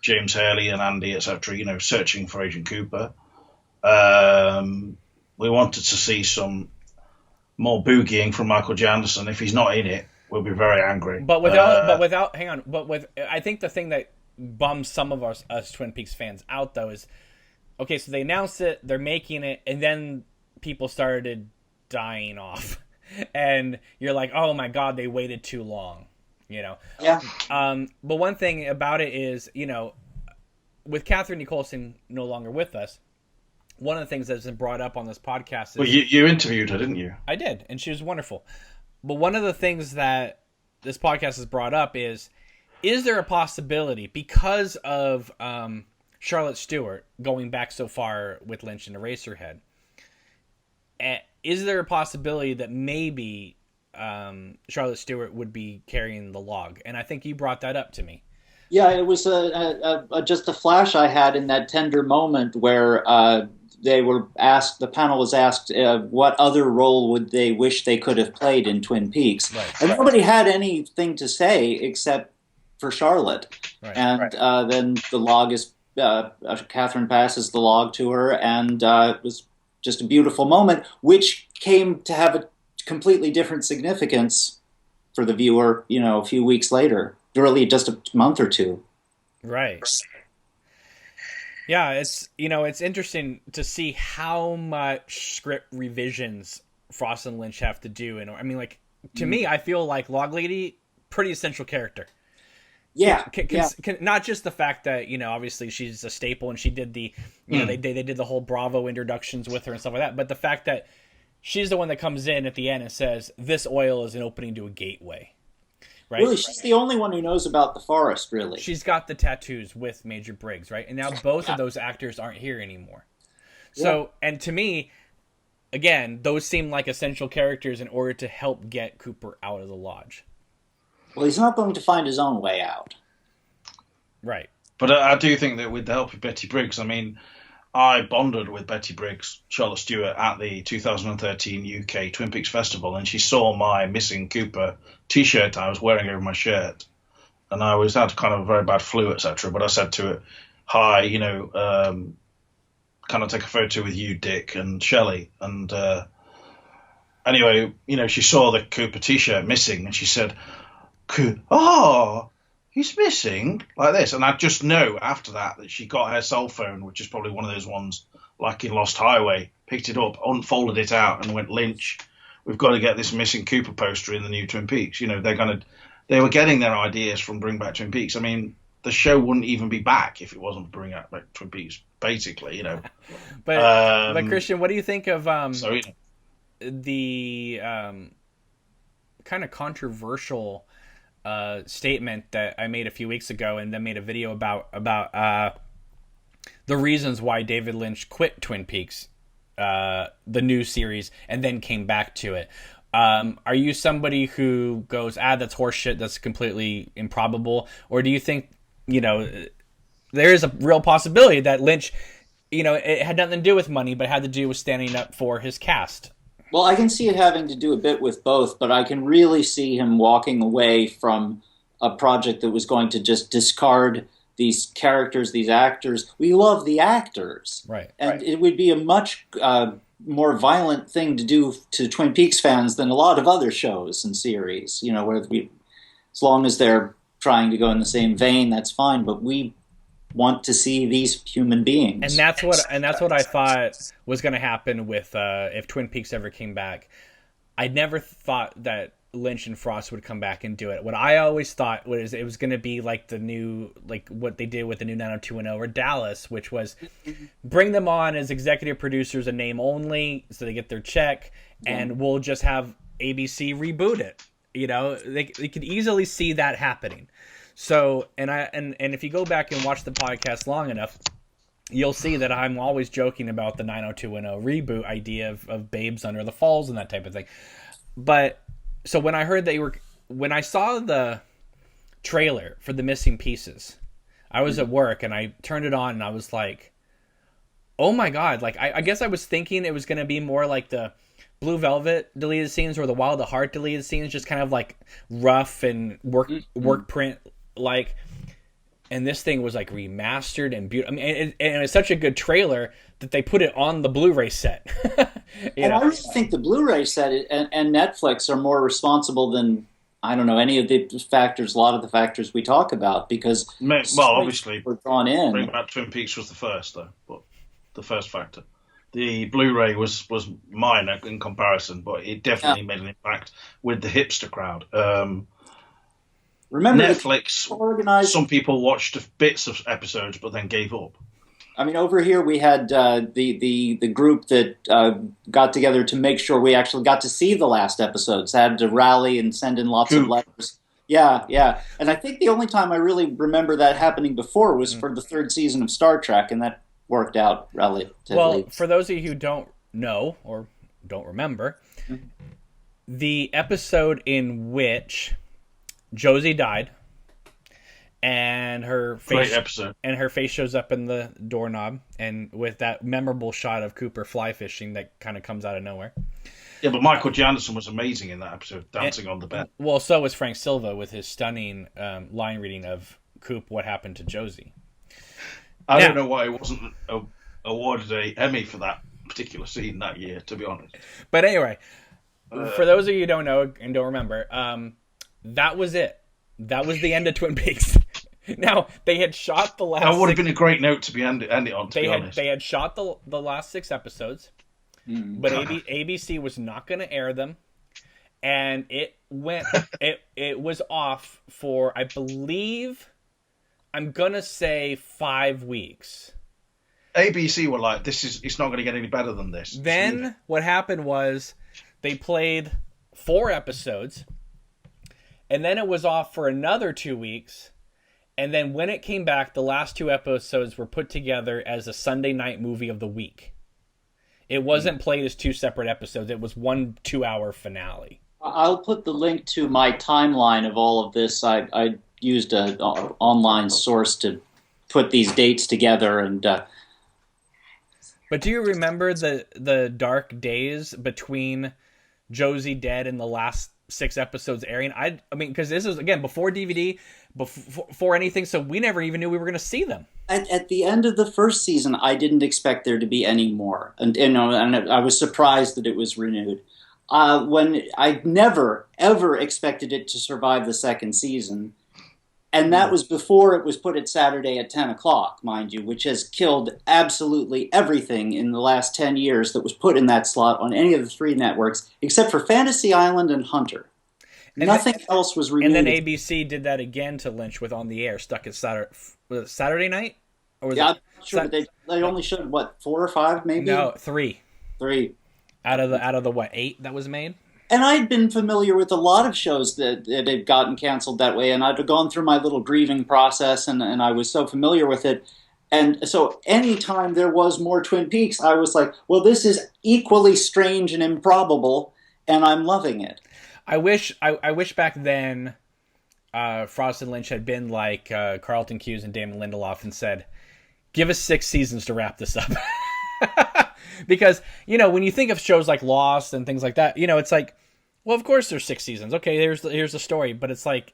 James Hurley and Andy, etc., searching for Agent Cooper. We wanted to see some more boogieing from Michael J. Anderson. If he's not in it, we'll be very angry. I think the thing that bums some of us Twin Peaks fans out, though, is okay. So they announced it, they're making it, and then people started dying off, and you're like, oh my god, they waited too long, you know. Yeah. But one thing about it is, you know, with Catherine Nicholson no longer with us, one of the things that's been brought up on this podcast is... Well, you interviewed her, didn't you? I did, and she was wonderful. But one of the things that this podcast has brought up is there a possibility, because of Charlotte Stewart going back so far with Lynch and Eraserhead, is there a possibility that maybe Charlotte Stewart would be carrying the log? And I think you brought that up to me. Yeah, it was just a flash I had in that tender moment where they were asked, the panel was asked, what other role would they wish they could have played in Twin Peaks? Right. And nobody had anything to say except for Charlotte. Right. And then the log is, Catherine passes the log to her, and it was just a beautiful moment, which came to have a completely different significance for the viewer, you know, a few weeks later. Really just a month or two. Right. Yeah, it's, you know, it's interesting to see how much script revisions Frost and Lynch have to do. And I mean, like, to me, I feel like Log Lady, pretty essential character. Yeah. Not just the fact that, you know, obviously she's a staple and she did the, you know, they did the whole Bravo introductions with her and stuff like that. But the fact that she's the one that comes in at the end and says, this oil is an opening to a gateway. Right? Really, she's the only one who knows about the forest, really. She's got the tattoos with Major Briggs, right? And now both of those actors aren't here anymore. So, and to me, again, those seem like essential characters in order to help get Cooper out of the lodge. Well, he's not going to find his own way out. Right. But I do think that with the help of Betty Briggs, I mean, I bonded with Betty Briggs, Charlotte Stewart, at the 2013 UK Twin Peaks Festival, and she saw my Missing Cooper T-shirt I was wearing over my shirt, and I had kind of a very bad flu, etc. But I said to her, "Hi, you know, can I take a photo with you, Dick and Shelley?" And anyway, you know, she saw the Cooper T-shirt missing, and she said, "Oh, he's missing," like this. And I just know after that she got her cell phone, which is probably one of those ones like in Lost Highway, picked it up, unfolded it out, and went, "Lynch, we've got to get this Missing Cooper poster in the new Twin Peaks." You know, they were getting their ideas from Bring Back Twin Peaks. I mean, the show wouldn't even be back if it wasn't Bring Back Twin Peaks, basically, you know. but Christian, what do you think of the kind of controversial statement that I made a few weeks ago, and then made a video about the reasons why David Lynch quit Twin Peaks, the new series, and then came back to it? Are you somebody who goes, that's horseshit, that's completely improbable? Or do you think, you know, there is a real possibility that Lynch, you know, it had nothing to do with money, but it had to do with standing up for his cast? Well, I can see it having to do a bit with both, but I can really see him walking away from a project that was going to just discard these characters, these actors. We love the actors. Right. And it would be a much more violent thing to do to Twin Peaks fans than a lot of other shows and series. You know, as long as they're trying to go in the same vein, that's fine. But we want to see these human beings, and that's what I thought was going to happen with if Twin Peaks ever came back. I never thought that Lynch and Frost would come back and do it. What I always thought was it was going to be like the new, like what they did with the new 90210 or Dallas, which was bring them on as executive producers, a name only, so they get their check, and we'll just have ABC reboot it. You know, they could easily see that happening. So, and if you go back and watch the podcast long enough, you'll see that I'm always joking about the 90210 reboot idea of Babes Under the Falls and that type of thing. But so when I heard when I saw the trailer for the Missing Pieces, I was at work and I turned it on and I was like, oh my God. Like, I guess I was thinking it was going to be more like the Blue Velvet deleted scenes or the Wild at Heart deleted scenes, just kind of like rough and work print. Like, and this thing was like remastered and beautiful. I mean, and it's such a good trailer that they put it on the Blu-ray set. I really think the Blu-ray set and Netflix are more responsible than I don't know, any of the factors, a lot of the factors we talk about, because Well, obviously, were drawn in. Bring Back Twin Peaks was the first, though, but the first factor. The Blu-ray was minor in comparison, but it definitely made an impact with the hipster crowd. Remember, Netflix, some people watched bits of episodes, but then gave up. I mean, over here we had the group that got together to make sure we actually got to see the last episodes, had to rally and send in lots of letters. Yeah. And I think the only time I really remember that happening before was for the third season of Star Trek, and that worked out relatively. Well, for those of you who don't know or don't remember, the episode in which Josie died and her face shows up in the doorknob, and with that memorable shot of Cooper fly fishing that kind of comes out of nowhere. Yeah, but Michael Jansen was amazing in that episode, dancing on the bed. Well, so was Frank Silva with his stunning line reading of Coop, "What happened to Josie?" I don't know why he wasn't awarded an Emmy for that particular scene that year, to be honest. But anyway, for those of you who don't know and don't remember, that was it. That was the end of Twin Peaks. Now, they had shot the last... That would have been a great note to end it on, to be honest. They had shot the last 6 episodes, but ABC was not going to air them, and it was off for, I believe, I'm going to say 5 weeks. ABC were like, it's not going to get any better than this. Then what happened was they played 4 episodes, and then it was off for another 2 weeks. And then when it came back, the last 2 episodes were put together as a Sunday night movie of the week. It wasn't played as 2 separate episodes. It was one 2-hour finale. I'll put the link to my timeline of all of this. I used an online source to put these dates together. And But do you remember the dark days between Josie dead and the last 6 episodes airing? I mean, because this is, again, before DVD, before anything, so we never even knew we were going to see them. At the end of the first season, I didn't expect there to be any more, and I was surprised that it was renewed. When I never ever expected it to survive the second season, and that was before it was put at Saturday at 10 o'clock, mind you, which has killed absolutely everything in the last 10 years that was put in that slot on any of the 3 networks, except for Fantasy Island and Hunter. And nothing else was renewed. And then ABC did that again to Lynch with On the Air, stuck at Saturday night? Or was I'm sure, but they only showed, 4 or 5 maybe? No, 3. 3. Out of the what, 8 that was made? And I'd been familiar with a lot of shows that had gotten canceled that way, and I'd gone through my little grieving process, and I was so familiar with it. And so anytime there was more Twin Peaks, I was like, well, this is equally strange and improbable, and I'm loving it. I wish back then Frost and Lynch had been like Carlton Cuse and Damon Lindelof and said, give us 6 seasons to wrap this up. Because, when you think of shows like Lost and things like that, it's like, well, of course there's 6 seasons. Okay, here's the story. But it's like,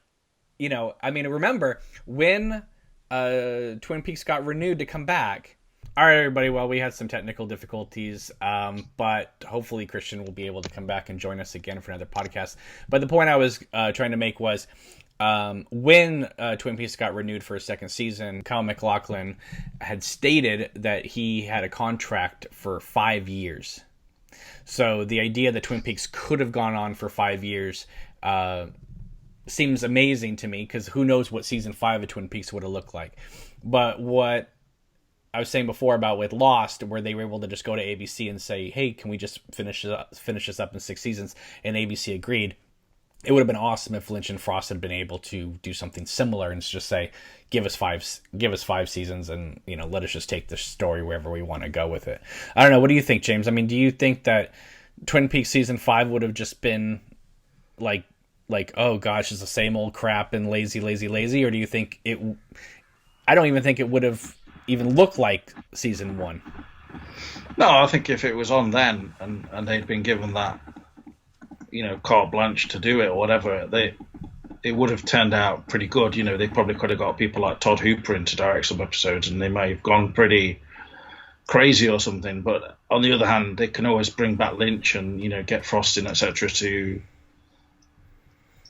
remember when Twin Peaks got renewed to come back. All right, everybody. Well, we had some technical difficulties, but hopefully Christian will be able to come back and join us again for another podcast. But the point I was trying to make was when Twin Peaks got renewed for a second season, Kyle MacLachlan had stated that he had a contract for 5 years. So the idea that Twin Peaks could have gone on for 5 years seems amazing to me, because who knows what season 5 of Twin Peaks would have looked like. But what I was saying before about with Lost, where they were able to just go to ABC and say, hey, can we just finish this up in 6 seasons? And ABC agreed. It would have been awesome if Lynch and Frost had been able to do something similar and just say, give us 5 seasons, and let us just take the story wherever we want to go with it. I don't know. What do you think, James? I mean, do you think that Twin Peaks season 5 would have just been like, oh gosh, it's the same old crap and lazy, or do you think it? I don't even think it would have even looked like season 1. No, I think if it was on then and they'd been given that, carte blanche to do it or whatever, it would have turned out pretty good. They probably could have got people like Todd Hooper in to direct some episodes, and they may have gone pretty crazy or something. But on the other hand, they can always bring back Lynch and get Frost in, etc., to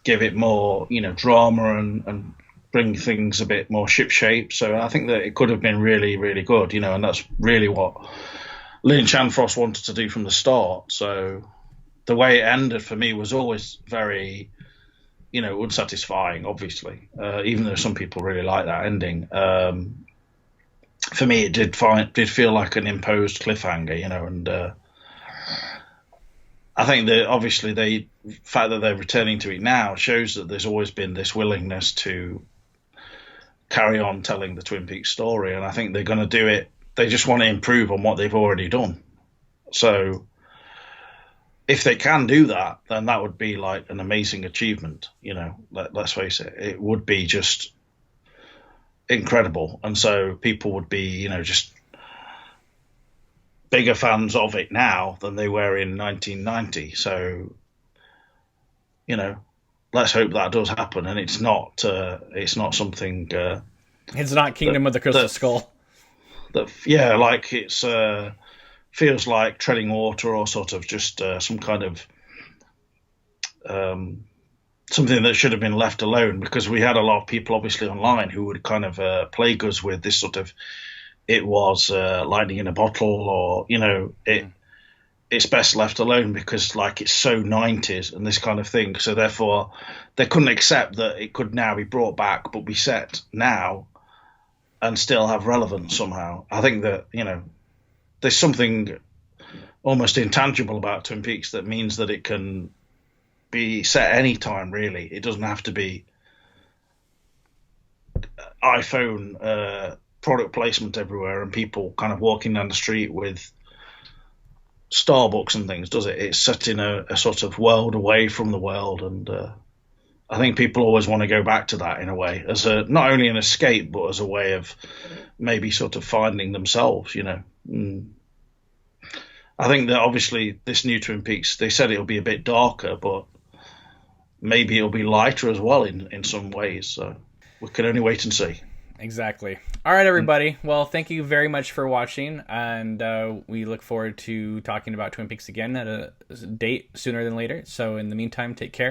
give it more, drama and bring things a bit more ship-shape. So I think that it could have been really, really good, and that's really what Lynch and Frost wanted to do from the start. So the way it ended for me was always very, unsatisfying, obviously, even though some people really like that ending. For me, it did feel like an imposed cliffhanger, and I think that obviously the fact that they're returning to it now shows that there's always been this willingness to carry on telling the Twin Peaks story, and I think they're going to do it. They just want to improve on what they've already done. So if they can do that, then that would be like an amazing achievement. Let's face it, it would be just incredible, and so people would be, just bigger fans of it now than they were in 1990. So, let's hope that does happen, and it's not something. It's not Kingdom of the Crystal Skull. Like it's feels like treading water, or sort of just some kind of something that should have been left alone, because we had a lot of people obviously online who would kind of plague us with this sort of, it was lightning in a bottle, or it's best left alone because like it's so 90s and this kind of thing. So therefore they couldn't accept that it could now be brought back but be set now and still have relevance somehow. I think that there's something almost intangible about Twin Peaks that means that it can be set any time, really. It doesn't have to be iPhone product placement everywhere and people kind of walking down the street with Starbucks and things, does it? It's set in a sort of world away from the world, and I think people always want to go back to that in a way, as not only an escape but as a way of maybe sort of finding themselves. I think that obviously this new Twin Peaks, they said it'll be a bit darker, but maybe it'll be lighter as well in some ways. So we can only wait and see. Exactly. All right, everybody. Well, thank you very much for watching, and we look forward to talking about Twin Peaks again at a date sooner than later. So in the meantime, take care.